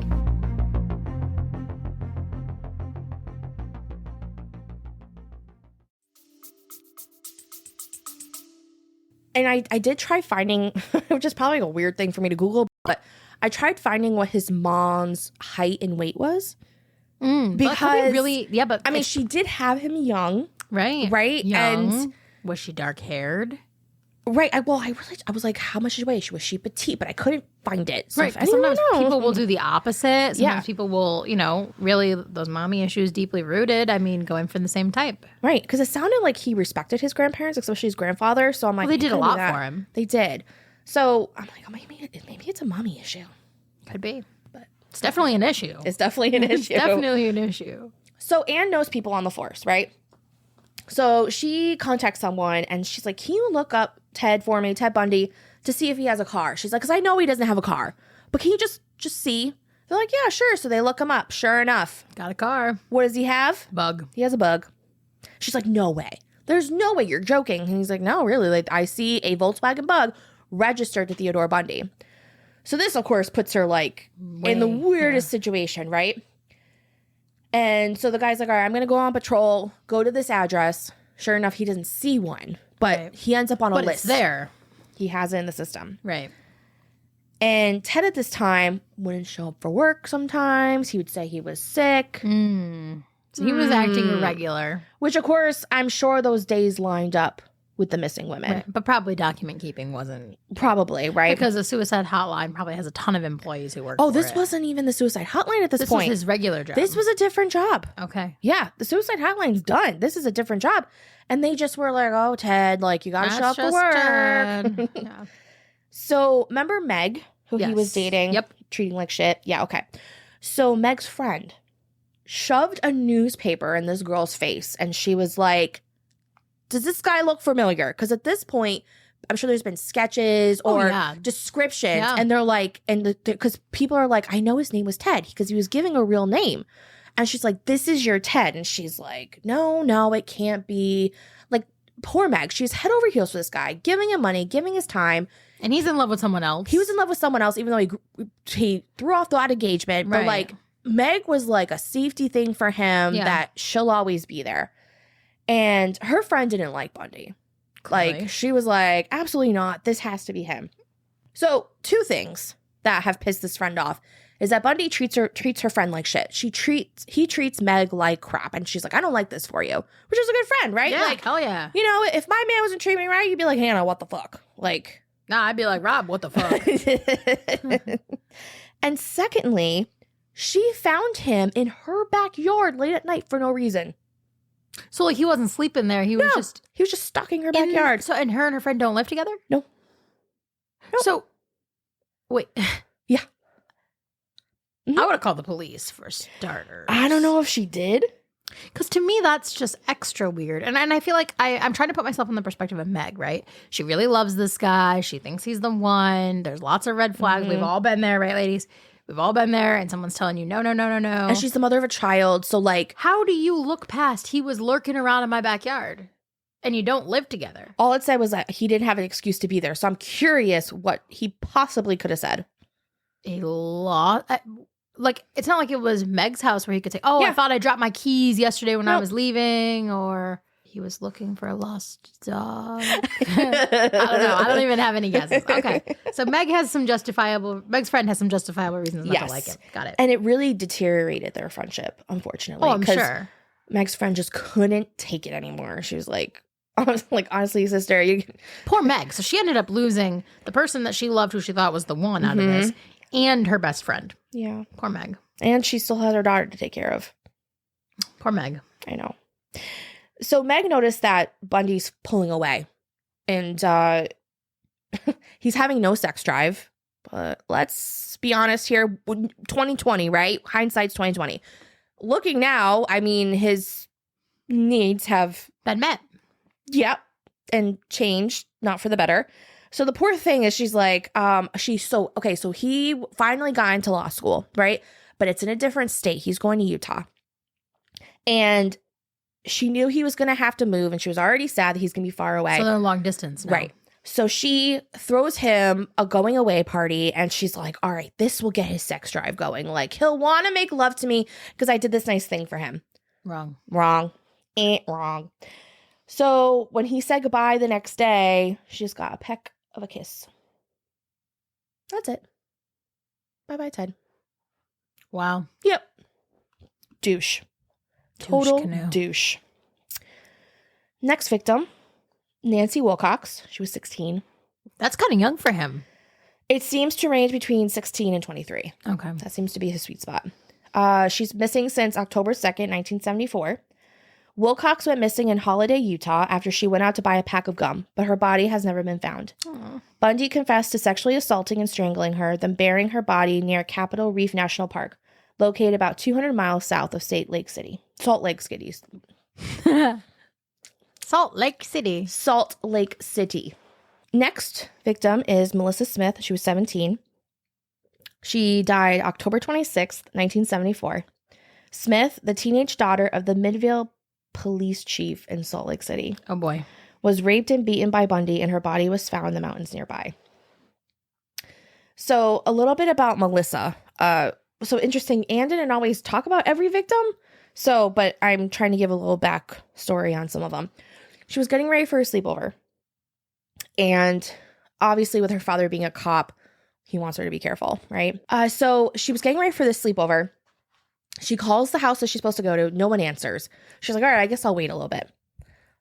And I did try finding, which is probably a weird thing for me to Google, but I tried finding what his mom's height and weight was. Because really, but I mean, she did have him young, right, young. And was she dark haired? Right. I was like, how much did she weigh? Was she petite? But I couldn't find it. So right. Sometimes people will do the opposite. Sometimes people will, really those mommy issues deeply rooted. I mean, going for the same type. Right. Because it sounded like he respected his grandparents, especially his grandfather. So I'm like, they did a lot for him. They did. So I'm like, maybe it's a mommy issue. Could be. But it's definitely an issue. It's definitely an issue. Definitely an issue. So Anne knows people on the force, right? So she contacts someone and she's like, can you look up Ted for me, Ted Bundy, to see if he has a car? She's like, because I know he doesn't have a car, but can you just see? They're like, yeah, sure. So they look him up. Sure enough. Got a car. What does he have? Bug. He has a bug. She's like, no way. There's no way, you're joking. And he's like, no, really. Like, I see a Volkswagen Bug registered to Theodore Bundy. So this, of course, puts her like in the weirdest situation, right? And so the guy's like, all right, I'm going to go on patrol, go to this address. Sure enough, he doesn't see one, but he ends up on a list. It's there. He has it in the system. Right. And Ted at this time wouldn't show up for work sometimes. He would say he was sick. So he was acting irregular. Which, of course, I'm sure those days lined up with the missing women. Right. But probably document keeping wasn't. Probably, right? Because the suicide hotline probably has a ton of employees who work this wasn't even the suicide hotline at this point. This was his regular job. This was a different job. Okay. Yeah, the suicide hotline's done. This is a different job. And they just were like, oh, Ted, like, you got to show up for work. Yeah. So, remember Meg, who he Yes. was dating? Yep. Treating like shit? Yeah, okay. So, Meg's friend shoved a newspaper in this girl's face, and she was like, does this guy look familiar? Because at this point, I'm sure there's been sketches or descriptions, and they're like, and because people are like, I know his name was Ted because he was giving a real name. And she's like, this is your Ted. And she's like, no, it can't be. Like, poor Meg. She was head over heels for this guy, giving him money, giving his time. And he's in love with someone else. He was in love with someone else, even though he threw off that engagement. But, like, Meg was like a safety thing for him that she'll always be there. And her friend didn't like Bundy. Clearly. Like, she was like, absolutely not. This has to be him. So, two things that have pissed this friend off is that Bundy treats her friend like shit. He treats Meg like crap. And she's like, I don't like this for you. Which is a good friend, right? Yeah, like, hell yeah. You know, if my man wasn't treating me right, you'd be like, Hannah, what the fuck? Like, nah, I'd be like, Rob, what the fuck? And secondly, she found him in her backyard late at night for no reason. So, like, he wasn't sleeping there. He was just stalking her backyard. And her and her friend don't live together? No. So, wait. Yeah. Mm-hmm. I would have called the police for starters. I don't know if she did. Because to me, that's just extra weird. And I feel like I'm trying to put myself in the perspective of Meg, right? She really loves this guy. She thinks he's the one. There's lots of red flags. We've all been there, right, ladies? We've all been there. And someone's telling you, no. And she's the mother of a child. So, like, how do you look past he was lurking around in my backyard and you don't live together? All it said was that he didn't have an excuse to be there. So I'm curious what he possibly could have said. A lot. Like, it's not like it was Meg's house where he could say, I thought I dropped my keys yesterday when I was leaving, or he was looking for a lost dog. I don't know. I don't even have any guesses. Okay. So Meg's friend has some justifiable reasons not to like him. Got it. And it really deteriorated their friendship, unfortunately. Oh, I'm sure. Meg's friend just couldn't take it anymore. She was like, honestly, sister, poor Meg. So she ended up losing the person that she loved, who she thought was the one out of this, and her best friend. Yeah. Poor Meg. And she still has her daughter to take care of. Poor Meg. I know. So Meg noticed that Bundy's pulling away. And he's having no sex drive. But let's be honest here. 2020, right? Hindsight's 2020. Looking now, I mean, his needs have been met. Yep. And changed, not for the better. So the poor thing is, she's like, so he finally got into law school, right? But it's in a different state. He's going to Utah. And she knew he was going to have to move, and she was already sad that he's going to be far away. So they're long distance now. Right. So she throws him a going away party, and she's like, all right, this will get his sex drive going. Like, he'll want to make love to me because I did this nice thing for him. Wrong. Ain't wrong. So when he said goodbye the next day, she just got a peck of a kiss. That's it. Bye-bye, Ted. Wow. Yep. Douche. Total canoe. douche. Next victim, Nancy Wilcox. She was 16. That's kind of young for him. It seems to range between 16 and 23. Okay. That seems to be his sweet spot. She's missing since October 2nd, 1974. Wilcox went missing in Holiday, Utah after she went out to buy a pack of gum, but her body has never been found. Aww. Bundy confessed to sexually assaulting and strangling her, then burying her body near Capitol Reef National Park, located about 200 miles south of Salt Lake City. Salt Lake City. Next victim is Melissa Smith. She was 17. She died October 26th, 1974. Smith, the teenage daughter of the Midvale police chief in Salt Lake City, Oh boy. was raped and beaten by Bundy, and her body was found in the mountains nearby. So a little bit about Melissa. So interesting. Anne didn't always talk about every victim. But I'm trying to give a little back story on some of them. She was getting ready for a sleepover. And obviously with her father being a cop, he wants her to be careful, right? So she was getting ready for this sleepover. She calls the house that she's supposed to go to. No one answers. She's like, all right, I guess I'll wait a little bit.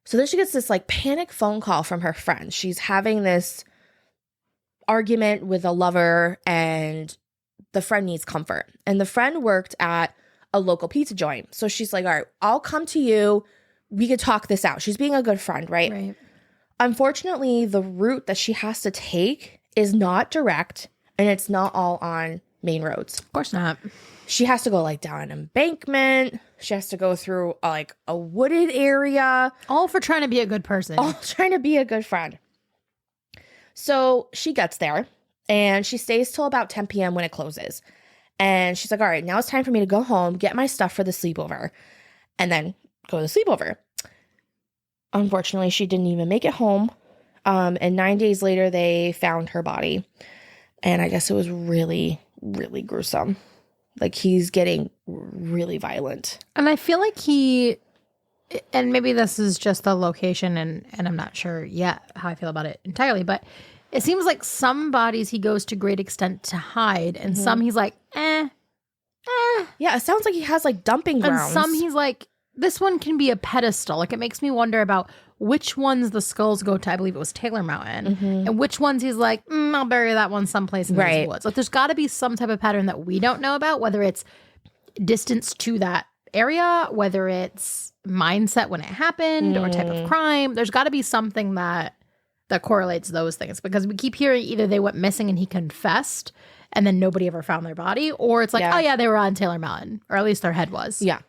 So then she gets this like panic phone call from her friend. She's having this argument with a lover, and the friend needs comfort. And the friend worked at a local pizza joint. So she's like, all right, I'll come to you. We could talk this out. She's being a good friend, right? Right. Unfortunately, the route that she has to take is not direct, and it's not all on main roads. Of course not. She has to go like down an embankment. She has to go through like a wooded area. All for trying to be a good person. All trying to be a good friend. So she gets there, and she stays till about 10 p.m. when it closes. And she's like, all right, now it's time for me to go home, get my stuff for the sleepover, and then go to the sleepover. Unfortunately, she didn't even make it home. And 9 days later, they found her body. And I guess it was really, really gruesome. Like, he's getting really violent. And I feel like and maybe this is just the location, and I'm not sure yet how I feel about it entirely, but it seems like some bodies he goes to great extent to hide, and some he's like, Yeah, it sounds like he has, like, dumping grounds. And some he's like, this one can be a pedestal. Like, it makes me wonder about which ones the skulls go to. I believe it was Taylor Mountain. And which ones he's like, I'll bury that one someplace in these woods. Like, there's got to be some type of pattern that we don't know about, whether it's distance to that area, whether it's mindset when it happened or type of crime. There's got to be something that correlates those things, because we keep hearing either they went missing and he confessed and then nobody ever found their body, or it's like, oh yeah, they were on Taylor Mountain, or at least their head was. Yeah.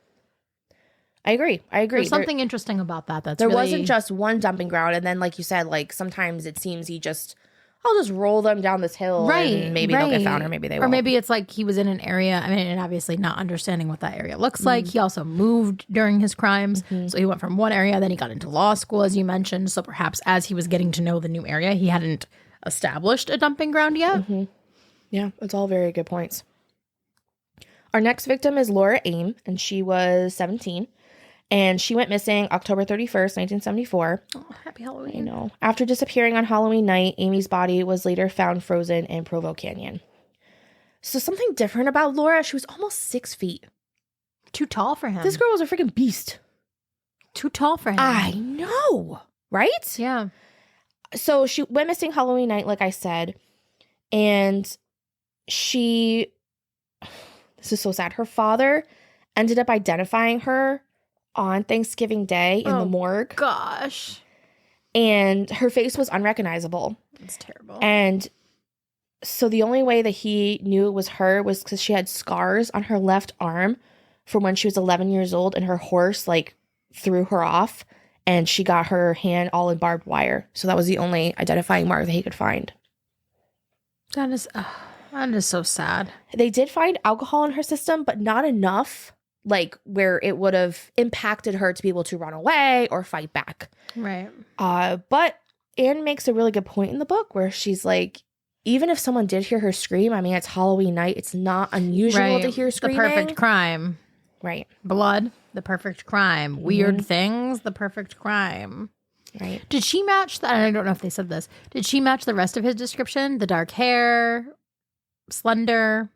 I agree. There's something interesting about that. There wasn't just one dumping ground. And then, like you said, like sometimes it seems I'll just roll them down this hill, and maybe they'll get found, or maybe they won't. Or maybe it's like he was in an area, I mean, and obviously not understanding what that area looks like. He also moved during his crimes. So he went from one area, then he got into law school, as you mentioned. So perhaps as he was getting to know the new area, he hadn't established a dumping ground yet. Yeah, it's all very good points. Our next victim is Laura Aim, and she was 17. And she went missing October 31st, 1974. Oh, happy Halloween. I know. After disappearing on Halloween night, Amy's body was later found frozen in Provo Canyon. So something different about Laura, she was almost 6 feet. Too tall for him. This girl was a freaking beast. Too tall for him. I know, right? Yeah. So she went missing Halloween night, like I said. And this is so sad. Her father ended up identifying her on Thanksgiving Day in the morgue. Gosh. And her face was unrecognizable. That's terrible. And so the only way that he knew it was her was because she had scars on her left arm from when she was 11 years old, and her horse like threw her off, and she got her hand all in barbed wire. So that was the only identifying mark that he could find. That is so sad. They did find alcohol in her system, but not enough like where it would have impacted her to be able to run away or fight back. Right. But Anne makes a really good point in the book where she's like, even if someone did hear her scream, I mean, it's Halloween night. It's not unusual to hear screaming. The perfect crime. Right. Blood, the perfect crime. Weird things, the perfect crime. Right. Did she match that? I don't know if they said this. Did she match the rest of his description? The dark hair, slender,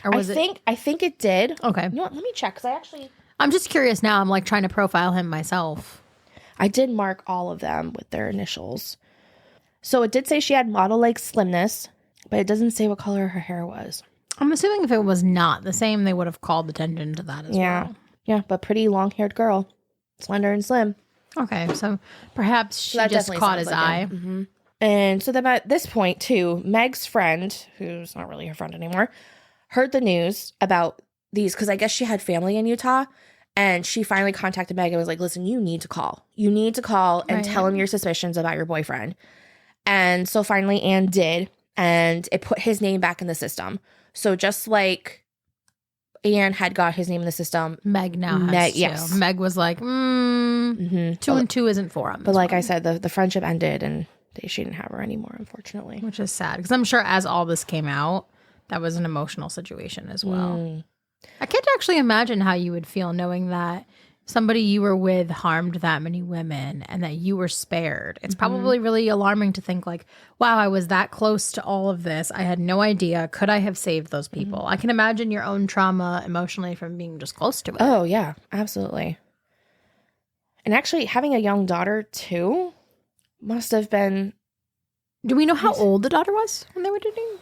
or was I think it did. Okay. You know what? Let me check because I'm just curious now. I'm like trying to profile him myself. I did mark all of them with their initials. So it did say she had model-like slimness, but it doesn't say what color her hair was. I'm assuming if it was not the same, they would have called attention to that as well. Yeah, but pretty long-haired girl, slender and slim. Okay, so perhaps she just caught his eye. Mm-hmm. And so then at this point, too, Meg's friend, who's not really her friend anymore, heard the news about these because I guess she had family in Utah. And she finally contacted Meg and was like, listen, you need to call. You need to call and tell him your suspicions about your boyfriend. And so finally Anne did. And it put his name back in the system. So just like Anne had got his name in the system. Meg now has to. Yes. Meg was like, 2 and 2 isn't 4 on this But like one. I said, the friendship ended and she didn't have her anymore, unfortunately. Which is sad. Because I'm sure as all this came out, that was an emotional situation as well. I can't actually imagine how you would feel knowing that somebody you were with harmed that many women and that you were spared. It's probably really alarming to think like, wow, I was that close to all of this. I had no idea. Could I have saved those people? I can imagine your own trauma emotionally from being just close to it. Oh, yeah, absolutely. And actually having a young daughter too must have been... Do we know how old the daughter was when they were dating?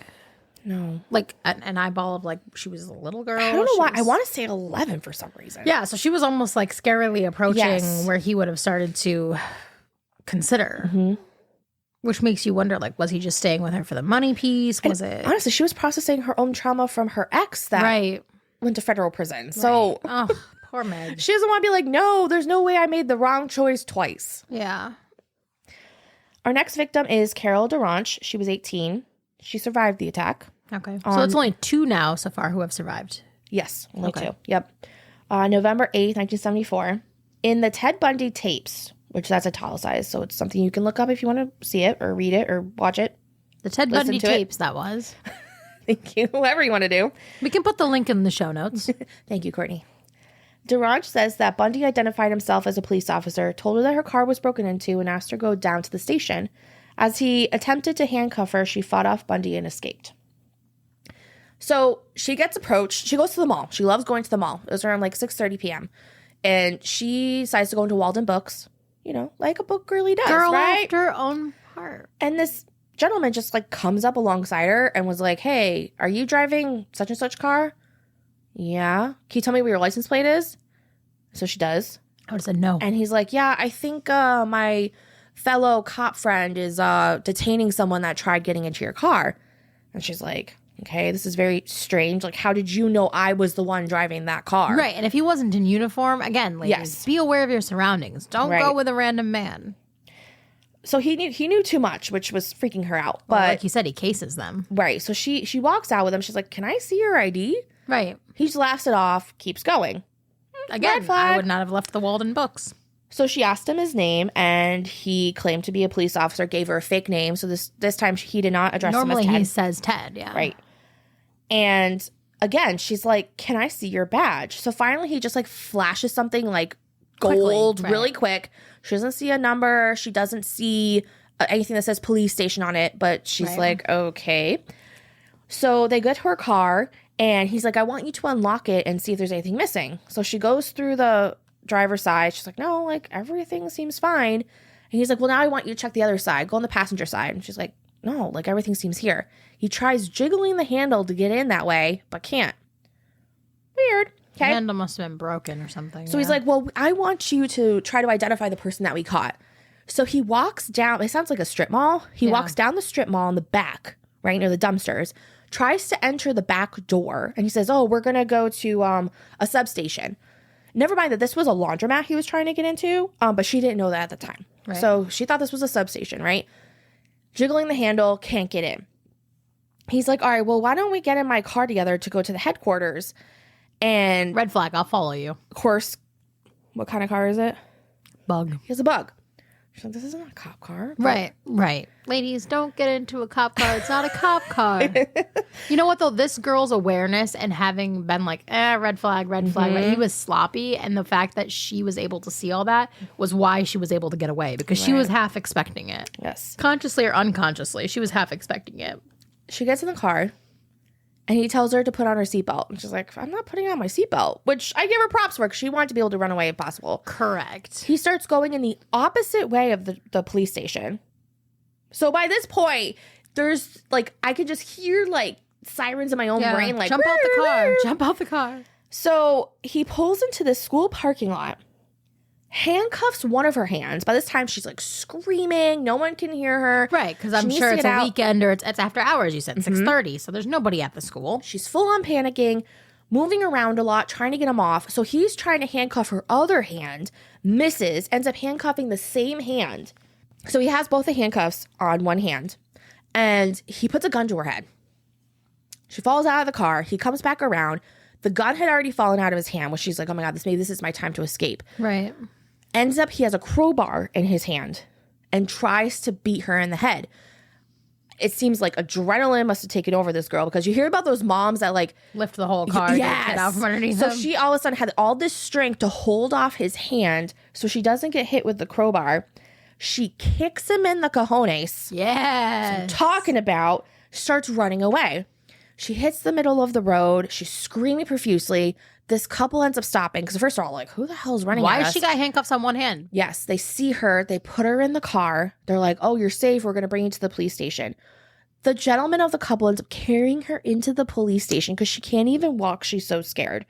No. Like an eyeball of like she was a little girl. I don't know why. I want to say 11 for some reason. Yeah, so she was almost like scarily approaching where he would have started to consider. Which makes you wonder, like, was he just staying with her for the money piece? Was it... Honestly, she was processing her own trauma from her ex that went to federal prison. So, oh, poor Meg. She doesn't want to be like, no, there's no way I made the wrong choice twice. Yeah. Our next victim is Carol DeRanche. She was 18. She survived the attack. Okay. So it's only 2 now so far who have survived. Yes, only 2. Yep. November 8th, 1974. In the Ted Bundy tapes, which that's italicized, so it's something you can look up if you want to see it or read it or watch it. The Ted Bundy tapes, that was. Thank you. Whoever you want to do. We can put the link in the show notes. Thank you, Courtney. DeRanche says that Bundy identified himself as a police officer, told her that her car was broken into, and asked her to go down to the station. As he attempted to handcuff her, she fought off Bundy and escaped. So she gets approached. She goes to the mall. She loves going to the mall. It was around like 6:30 p.m. And she decides to go into Walden Books, you know, like a book girly does, Girl right? after her own heart. And this gentleman just like comes up alongside her and was like, hey, are you driving such and such car? Yeah. Can you tell me what your license plate is? So she does. I would have said no. And he's like, yeah, I think my fellow cop friend is detaining someone that tried getting into your car. And she's like, okay, this is very strange. Like, how did you know I was the one driving that car? Right. And if he wasn't in uniform, again, ladies, be aware of your surroundings. Don't go with a random man. So he knew too much, which was freaking her out. But like you said, he cases them. Right. So she walks out with him. She's like, can I see your ID? Right. He just laughs it off, keeps going. Again, I would not have left the Walden Books. So she asked him his name, and he claimed to be a police officer, gave her a fake name. So this time he did not address him as Ted. Normally he says Ted, yeah. Right. And again, she's like, can I see your badge? So finally he just like flashes something like gold really quick. She doesn't see a number. She doesn't see anything that says police station on it, but she's like, okay. So they get to her car, and he's like, I want you to unlock it and see if there's anything missing. So she goes through the driver's side. She's like, no, like everything seems fine. And he's like, well, now I want you to check the other side. Go on the passenger side. And she's like, no, like everything seems here. He tries jiggling the handle to get in that way, but can't. Weird. Okay. The handle must have been broken or something. So he's like, well, I want you to try to identify the person that we caught. So he walks down. It sounds like a strip mall. He walks down the strip mall in the back, right near the dumpsters, tries to enter the back door. And he says, oh, we're going to go to a substation. Never mind that this was a laundromat he was trying to get into, but she didn't know that at the time. Right. So she thought this was a substation, right? Jiggling the handle, can't get in. He's like, all right, well, why don't we get in my car together to go to the headquarters? And Red flag. I'll follow you. of course, what kind of car is it? Bug. He has a bug. She's like, this isn't a cop car. Right. Ladies, don't get into a cop car. It's not a cop car. You know what, though? This girl's awareness and having been like, red flag, but he was sloppy. And the fact that she was able to see all that was why she was able to get away, because she was half expecting it. Yes. Consciously or unconsciously, she was half expecting it. She gets in the car. And he tells her to put on her seatbelt. And she's like, I'm not putting on my seatbelt. Which I give her props for, because she wanted to be able to run away if possible. Correct. He starts going in the opposite way of the police station. So by this point, there's like, I could just hear like sirens in my own brain. Like, jump out the car. Jump out the car. So he pulls into the school parking lot, handcuffs one of her hands. By this time, she's like screaming. No one can hear her. Right, because I'm sure it's a weekend or it's after hours, you said, 6:30. So there's nobody at the school. She's full on panicking, moving around a lot, trying to get him off. So he's trying to handcuff her other hand, misses, ends up handcuffing the same hand. So he has both the handcuffs on one hand, and he puts a gun to her head. She falls out of the car. He comes back around. The gun had already fallen out of his hand, which she's like, oh my God, maybe this is my time to escape. Right. Ends up, he has a crowbar in his hand and tries to beat her in the head. It seems like adrenaline must have taken over this girl, because you hear about those moms that like lift the whole car, yes. Get out from underneath so them. She all of a sudden had all this strength to hold off his hand so she doesn't get hit with the crowbar. She kicks him in the cojones. Yes. Talking about, starts running away. She hits the middle of the road. She's screaming profusely. This couple ends up stopping because first of all, like, who the hell's running Why at has us? she got handcuffs on one hand? Yes, they see her. They put her in the car. They're like, oh, you're safe. We're going to bring you to the police station. The gentleman of the couple ends up carrying her into the police station because she can't even walk. She's so scared.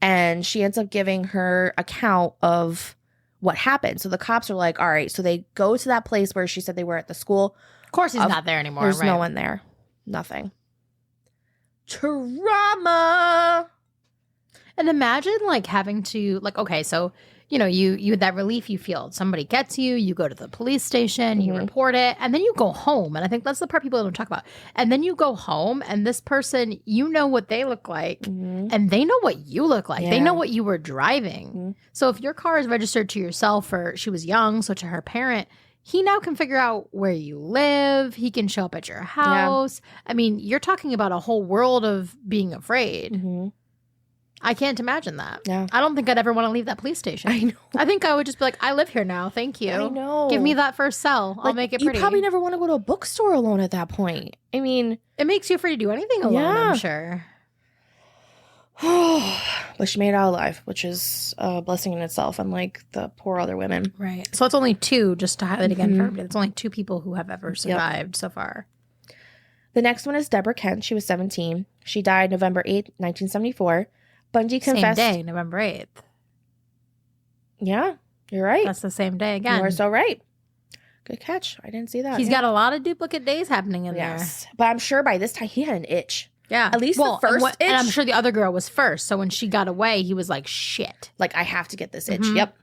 And she ends up giving her account of what happened. So the cops are like, all right. So they go to that place where she said they were at the school. Of course he's not there anymore. There's right? no one there. Nothing. Trauma. And imagine like having to like, okay, so you know, you that relief you feel. Somebody gets you, you go to the police station, you report it, and then you go home. And I think that's the part people don't talk about. And then you go home, and this person, you know what they look like, and they know what you look like. Yeah. They know what you were driving. So if your car is registered to yourself, or she was young, so to her parent, he now can figure out where you live. He can show up at your house. I mean, you're talking about a whole world of being afraid. I can't imagine that. Yeah. I don't think I'd ever want to leave that police station. I know. I think I would just be like, I live here now. Thank you. I know. Give me that first cell. I'll Like, make it pretty. You probably never want to go to a bookstore alone at that point. I mean, It makes you afraid to do anything alone, Yeah. I'm sure. but she made it out alive, which is a blessing in itself, unlike the poor other women. Right. So it's only two, just to highlight again for everybody. It's only two people who have ever survived so far. The next one is Deborah Kent. She was 17. She died November 8th, 1974. Bundy confessed. Same day, November 8th. Yeah, you're right. That's the same day again. You are so right. Good catch. I didn't see that. He's got a lot of duplicate days happening in Yes. But I'm sure by this time he had an itch. there. Yeah. At least the first itch. And I'm sure the other girl was first. So when she got away, he was like, shit. Like, I have to get this itch. Yep.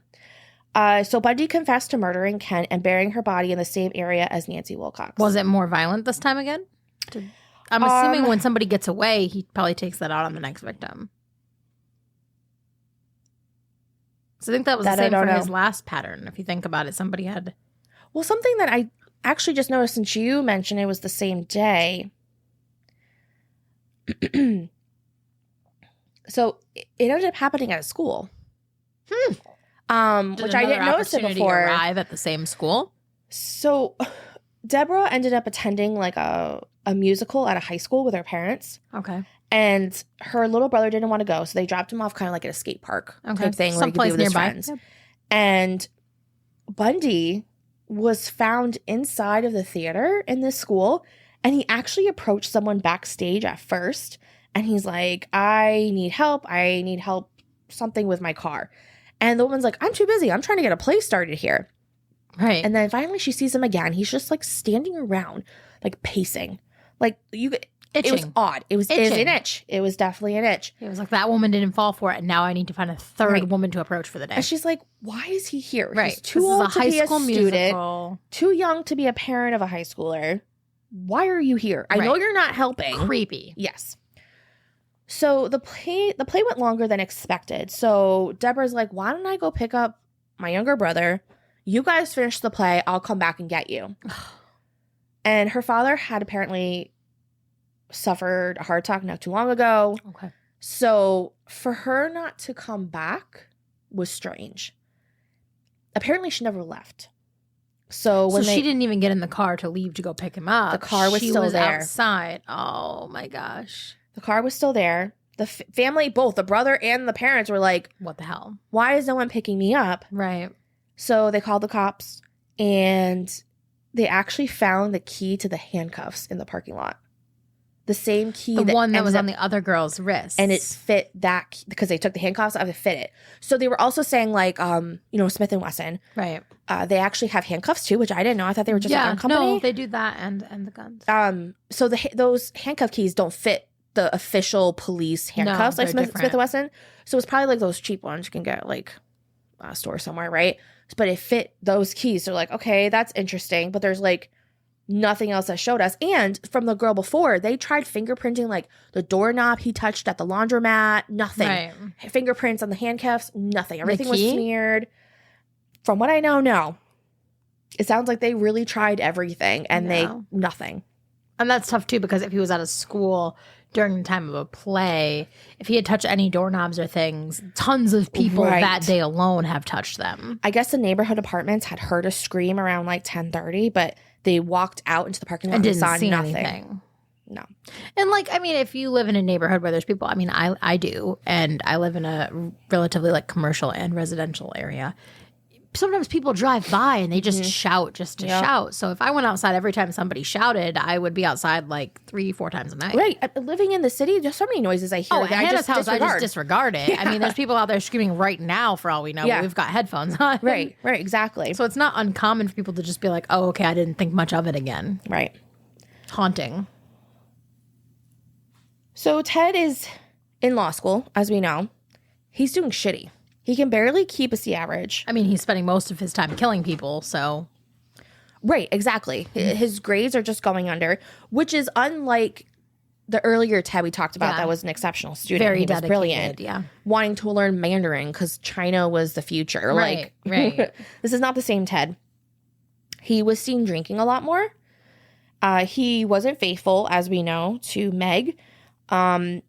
So Bundy confessed to murdering Kent and burying her body in the same area as Nancy Wilcox. Was it more violent this time again? I'm assuming when somebody gets away, he probably takes that out on the next victim. So I think that was the same for his last pattern. If you think about it, somebody had... Well, something that I actually just noticed since you mentioned it was the same day. So it ended up happening at a school. Which I didn't notice it before. Arrive at the same school? So Deborah ended up attending like a musical at a high school with her parents. Okay. And her little brother didn't want to go, so they dropped him off kind of like at a skate park type thing where he could be with his friends. Yep. And Bundy was found inside of the theater in this school, and he actually approached someone backstage at first, and he's like, I need help, something with my car. And the woman's like, I'm too busy. I'm trying to get a play started here. Right. And then finally she sees him again. He's just like standing around, like pacing. Like Itching. It was odd. It was an itch. It was definitely an itch. It was like, that woman didn't fall for it, and now I need to find a third woman to approach for the day. And she's like, why is he here? Right. He's too old to be a student, musical. too young to be a parent of a high schooler. Why are you here? I know you're not helping. Creepy. Yes. So the play went longer than expected. So Deborah's like, why don't I go pick up my younger brother? You guys finish the play. I'll come back and get you. And her father had apparently suffered a heart attack not too long ago. Okay. So for her not to come back was strange. Apparently she never left. So when she didn't even get in the car to leave to go pick him up. The car was still there. Outside. Oh my gosh. The car was still there. The family, both the brother and the parents, were like, what the hell? Why is no one picking me up? Right. So they called the cops, and they actually found the key to the handcuffs in the parking lot. The same key. The one that was on the other girl's wrist. And it fit that, because they took the handcuffs off, it fit it. So they were also saying, like, Smith & Wesson. Right. They actually have handcuffs too, which I dn't know. I thought they were just their own company. No, they do that and the guns. So those handcuff keys don't fit the official police handcuffs, like Smith & Wesson. So it's probably like those cheap ones you can get like a store somewhere, right? But it fit those keys. They're like, okay, that's interesting. But there's like nothing else that showed us. And from the girl before, they tried fingerprinting like the doorknob he touched at the laundromat. Nothing. Right. Fingerprints on the handcuffs. Nothing. Everything was smeared. From what I know, no. It sounds like they really tried everything and nothing. And that's tough too, because if he was at a school during the time of a play, if he had touched any doorknobs or things, tons of people that day alone have touched them. I guess the neighborhood apartments had heard a scream around like 10:30, but they walked out into the parking lot and didn't saw see nothing. Anything. No. And like, I mean, if you live in a neighborhood where there's people, I mean, I do, and I live in a relatively like commercial and residential area. Sometimes people drive by and they just shout just to shout. So if I went outside every time somebody shouted, I would be outside like 3-4 times a night. Right. Living in the city, there's so many noises I hear. Oh, at Hannah's house, I just disregard it. Yeah. I mean, there's people out there screaming right now for all we know. Yeah. We've got headphones on. Right, exactly. So it's not uncommon for people to just be like, oh, okay, I didn't think much of it again. Right. Haunting. So Ted is in law school, as we know. He's doing shitty. He can barely keep a C average. I mean, he's spending most of his time killing people, so. Right, exactly. His grades are just going under, which is unlike the earlier Ted we talked about that was an exceptional student. Very he dedicated, was brilliant. Yeah. Wanting to learn Mandarin because China was the future. Right, right. This is not the same Ted. He was seen drinking a lot more. He wasn't faithful, as we know, to Meg. And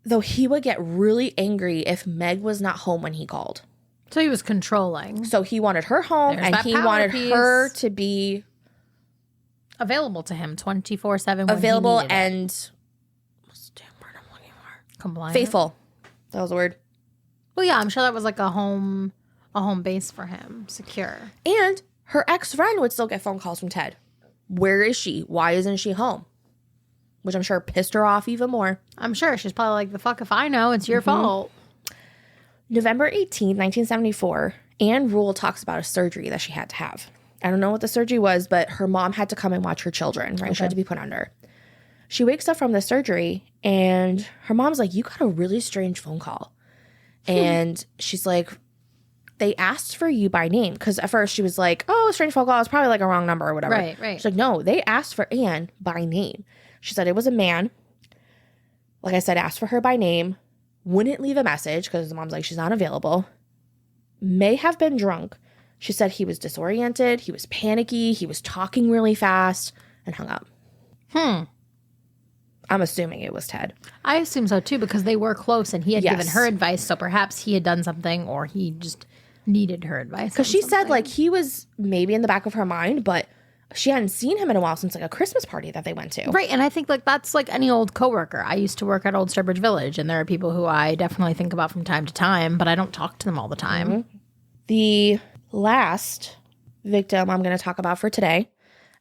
though he would get really angry if Meg was not home when he called. So he was controlling. So he wanted her home, and he wanted her to be available to him 24/7. Available and what's the damn word I'm looking for? Compliant. Faithful. That was the word. Well, yeah, I'm sure that was like a home base for him, secure. And her ex-friend would still get phone calls from Ted. Where is she? Why isn't she home? Which I'm sure pissed her off even more. I'm sure. She's probably like, the fuck if I know. It's your fault. November 18th, 1974, Anne Rule talks about a surgery that she had to have. I don't know what the surgery was, but her mom had to come and watch her children, right? Okay. She had to be put under. She wakes up from the surgery, and her mom's like, you got a really strange phone call. And she's like, they asked for you by name. Because at first she was like, oh, strange phone call. It's probably like a wrong number or whatever. Right. She's like, no, they asked for Anne by name. She said it was a man. Like I said, asked for her by name. Wouldn't leave a message because the mom's like, she's not available. May have been drunk. She said he was disoriented. He was panicky. He was talking really fast and hung up. I'm assuming it was Ted. I assume so too, because they were close and he had given her advice. So perhaps he had done something or he just needed her advice. Because she said like he was maybe in the back of her mind, but she hadn't seen him in a while since like a Christmas party that they went to. Right. And I think like that's like any old coworker. I used to work at Old Sturbridge Village, and there are people who I definitely think about from time to time, but I don't talk to them all the time. The last victim I'm going to talk about for today,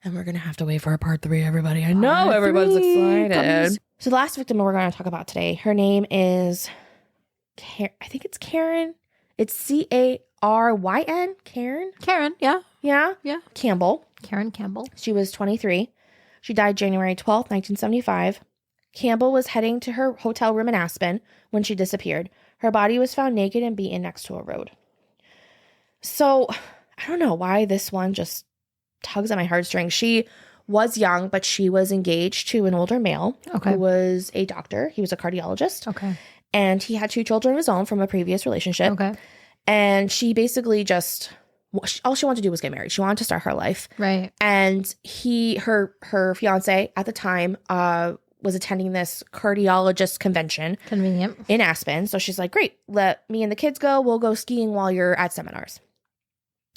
and we're going to have to wait for a part 3, everybody. I know everybody's excited. So the last victim we're going to talk about today, her name is, I think it's Karen. It's Caryn. Karen, yeah. Yeah? Yeah. Campbell. Karen Campbell. She was 23. She died January 12th, 1975. Campbell was heading to her hotel room in Aspen when she disappeared. Her body was found naked and beaten next to a road. So, I don't know why this one just tugs at my heartstrings. She was young, but she was engaged to an older male who was a doctor. He was a cardiologist. Okay. And he had 2 children of his own from a previous relationship. Okay. And she basically just, all she wanted to do was get married. She wanted to start her life. Right. And her fiance at the time was attending this cardiologist convention. Convenient. In Aspen. So she's like, great, let me and the kids go. We'll go skiing while you're at seminars.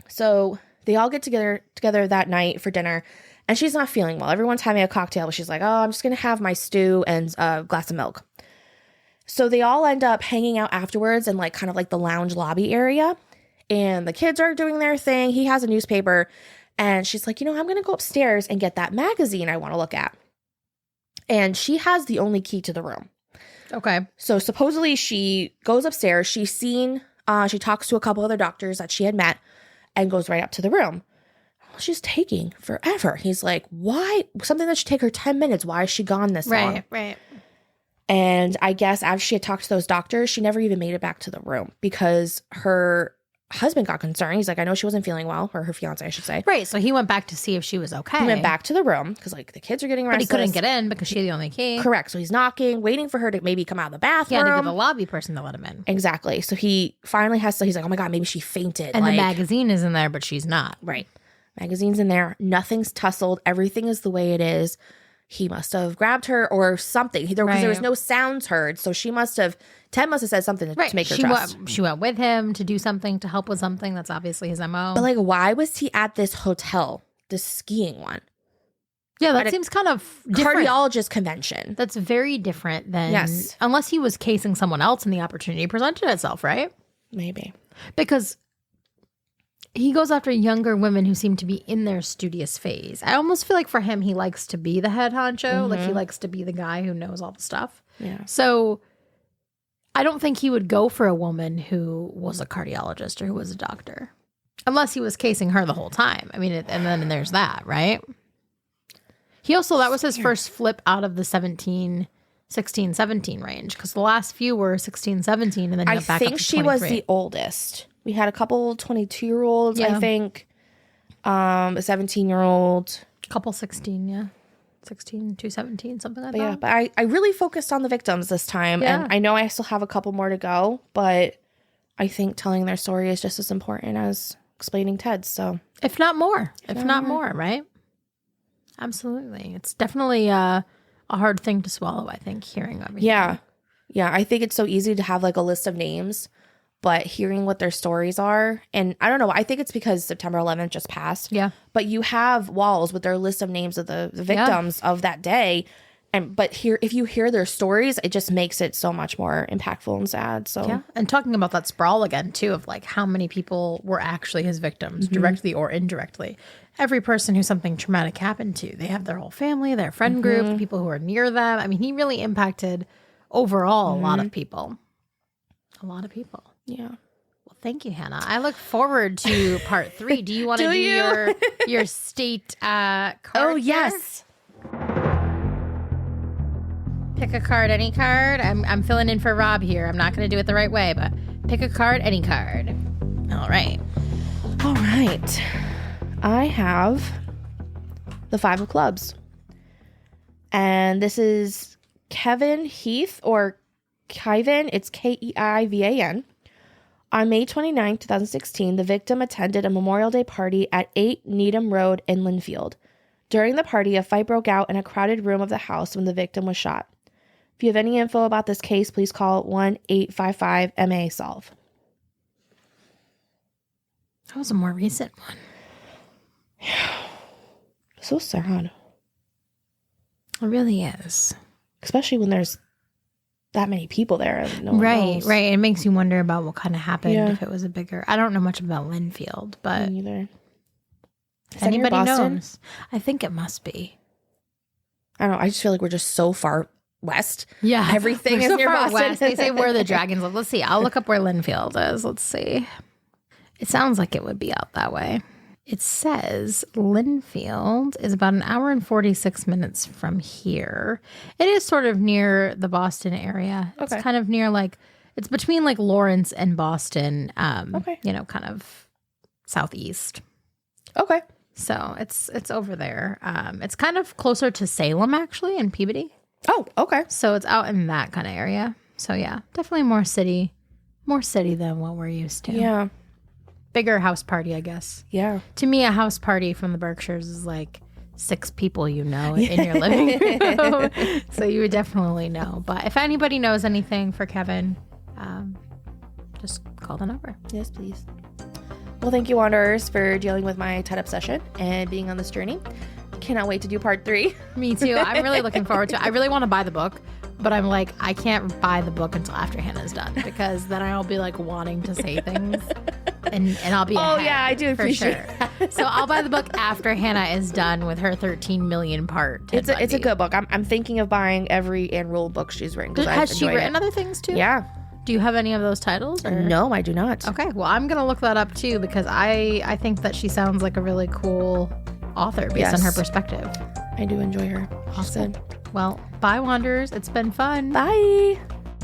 So they all get together that night for dinner. And she's not feeling well. Everyone's having a cocktail. But she's like, oh, I'm just going to have my stew and a glass of milk. So they all end up hanging out afterwards in like kind of like the lounge lobby area. And the kids are doing their thing. He has a newspaper. And she's like, I'm going to go upstairs and get that magazine I want to look at. And she has the only key to the room. Okay. So supposedly she goes upstairs. She talks to a couple other doctors that she had met and goes right up to the room. She's taking forever. He's like, why? Something that should take her 10 minutes. Why is she gone this long? Right. And I guess after she had talked to those doctors, she never even made it back to the room because her husband got concerned. He's like, I know she wasn't feeling well, or her fiance, I should say. Right. So he went back to see if she was okay. He went back to the room because like the kids are getting restless. But he couldn't get in because she had the only key. Correct. So he's knocking, waiting for her to maybe come out of the bathroom. He had to get the lobby person to let him in. Exactly. So he finally he's like, oh my God, maybe she fainted. And the magazine is in there, but she's not. Right. Magazine's in there. Nothing's tussled. Everything is the way it is. He must have grabbed her or something. Because there was no sounds heard. So Ted must have said something to make her trust. She went with him to do something, to help with something. That's obviously his MO. But like, why was he at this hotel, this skiing one? Yeah, that seems kind of different. Cardiologist convention. That's very different than, unless he was casing someone else and the opportunity presented itself, right? Maybe. Because he goes after younger women who seem to be in their studious phase. I almost feel like for him, he likes to be the head honcho. Like he likes to be the guy who knows all the stuff. Yeah. So I don't think he would go for a woman who was a cardiologist or who was a doctor. Unless he was casing her the whole time. I mean, and then there's that, right? He also, that was his first flip out of the 16, 17 range. Because the last few were 16, 17. And then he went back up to 23. I think she was the oldest. We had a couple 22-year-olds, I think. A 17-year-old. Couple 16, yeah. 16 to 17, something like that. Yeah, but I really focused on the victims this time. Yeah. And I know I still have a couple more to go. But I think telling their story is just as important as explaining Ted's. So, if not more. If not more, right? Absolutely. It's definitely a hard thing to swallow, I think, hearing everything. Yeah. I think it's so easy to have like a list of names, but hearing what their stories are, and I don't know, I think it's because September 11th just passed. Yeah. But you have walls with their list of names of the victims of that day. But if you hear their stories, it just makes it so much more impactful and sad. So yeah. And talking about that sprawl again, too, of like how many people were actually his victims, directly or indirectly. Every person who something traumatic happened to, they have their whole family, their friend group, the people who are near them. I mean, he really impacted overall a lot of people. A lot lot of people. Yeah. Well, thank you, Hannah. I look forward to part 3. Do you want to do your state card? Oh, here? yes. Pick a card, any card. I'm filling in for Rob here. I'm not going to do it the right way, but pick a card, any card. All right. All right. I have the 5 of clubs. And this is Kevin Heath, or Keivan. It's Keivan. On May 29, 2016, the victim attended a Memorial Day party at 8 Needham Road in Linfield. During the party, a fight broke out in a crowded room of the house when the victim was shot. If you have any info about this case, please call 1-855-MA-SOLVE. That was a more recent one. So sad. It really is. Especially when there's that many people there. And no one knows. Right. It makes you wonder about what kind of happened if it was a bigger... I don't know much about Linfield, but... Me neither. If anybody knows, I think it must be. I don't know. I just feel like we're just so far west. Yeah. Everything we're is so near far Boston. west. They say where the dragons live. Let's see. I'll look up where Linfield is. Let's see. It sounds like it would be out that way. It says Linfield is about an hour and 46 minutes from here. It is sort of near the Boston area. Okay. It's kind of near it's between Lawrence and Boston. Okay. Kind of southeast. Okay. So it's over there. It's kind of closer to Salem, actually, in Peabody. Oh, okay. So it's out in that kind of area. So yeah, definitely more city than what we're used to. Yeah. Bigger house party, I guess. Yeah. To me, a house party from the Berkshires is like 6 people in your living room. So you would definitely know. But if anybody knows anything for Kevin, just call the number. Yes, please. Well, thank you, Wanderers, for dealing with my Ted obsession and being on this journey. Cannot wait to do part 3. Me too. I'm really looking forward to it. I really want to buy the book, but I'm like, I can't buy the book until after Hannah's done, because then I'll be like wanting to say things and I'll be ahead, yeah, I do appreciate that. So I'll buy the book after Hannah is done with her 13 million part Ted Bundy. It's a good book. I'm thinking of buying every Anne Rule book she's written. Has she written other things too? Yeah. Do you have any of those titles? Or? No, I do not. Okay, well, I'm going to look that up too, because I think that she sounds like a really cool author based on her perspective. I do enjoy her. Awesome. Well, bye, Wanderers. It's been fun. Bye.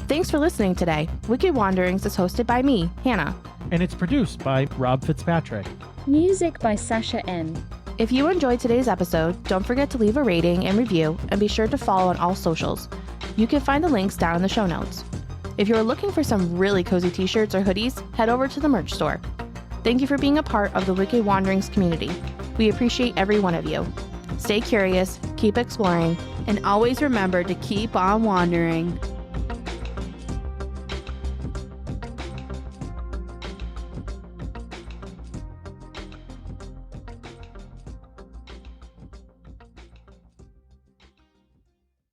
Thanks for listening today. Wicked Wanderings is hosted by me, Hannah. And it's produced by Rob Fitzpatrick. Music by Sasha N. If you enjoyed today's episode, don't forget to leave a rating and review, and be sure to follow on all socials. You can find the links down in the show notes. If you're looking for some really cozy t-shirts or hoodies, head over to the merch store. Thank you for being a part of the Wicked Wanderings community. We appreciate every one of you. Stay curious, keep exploring, and always remember to keep on wandering.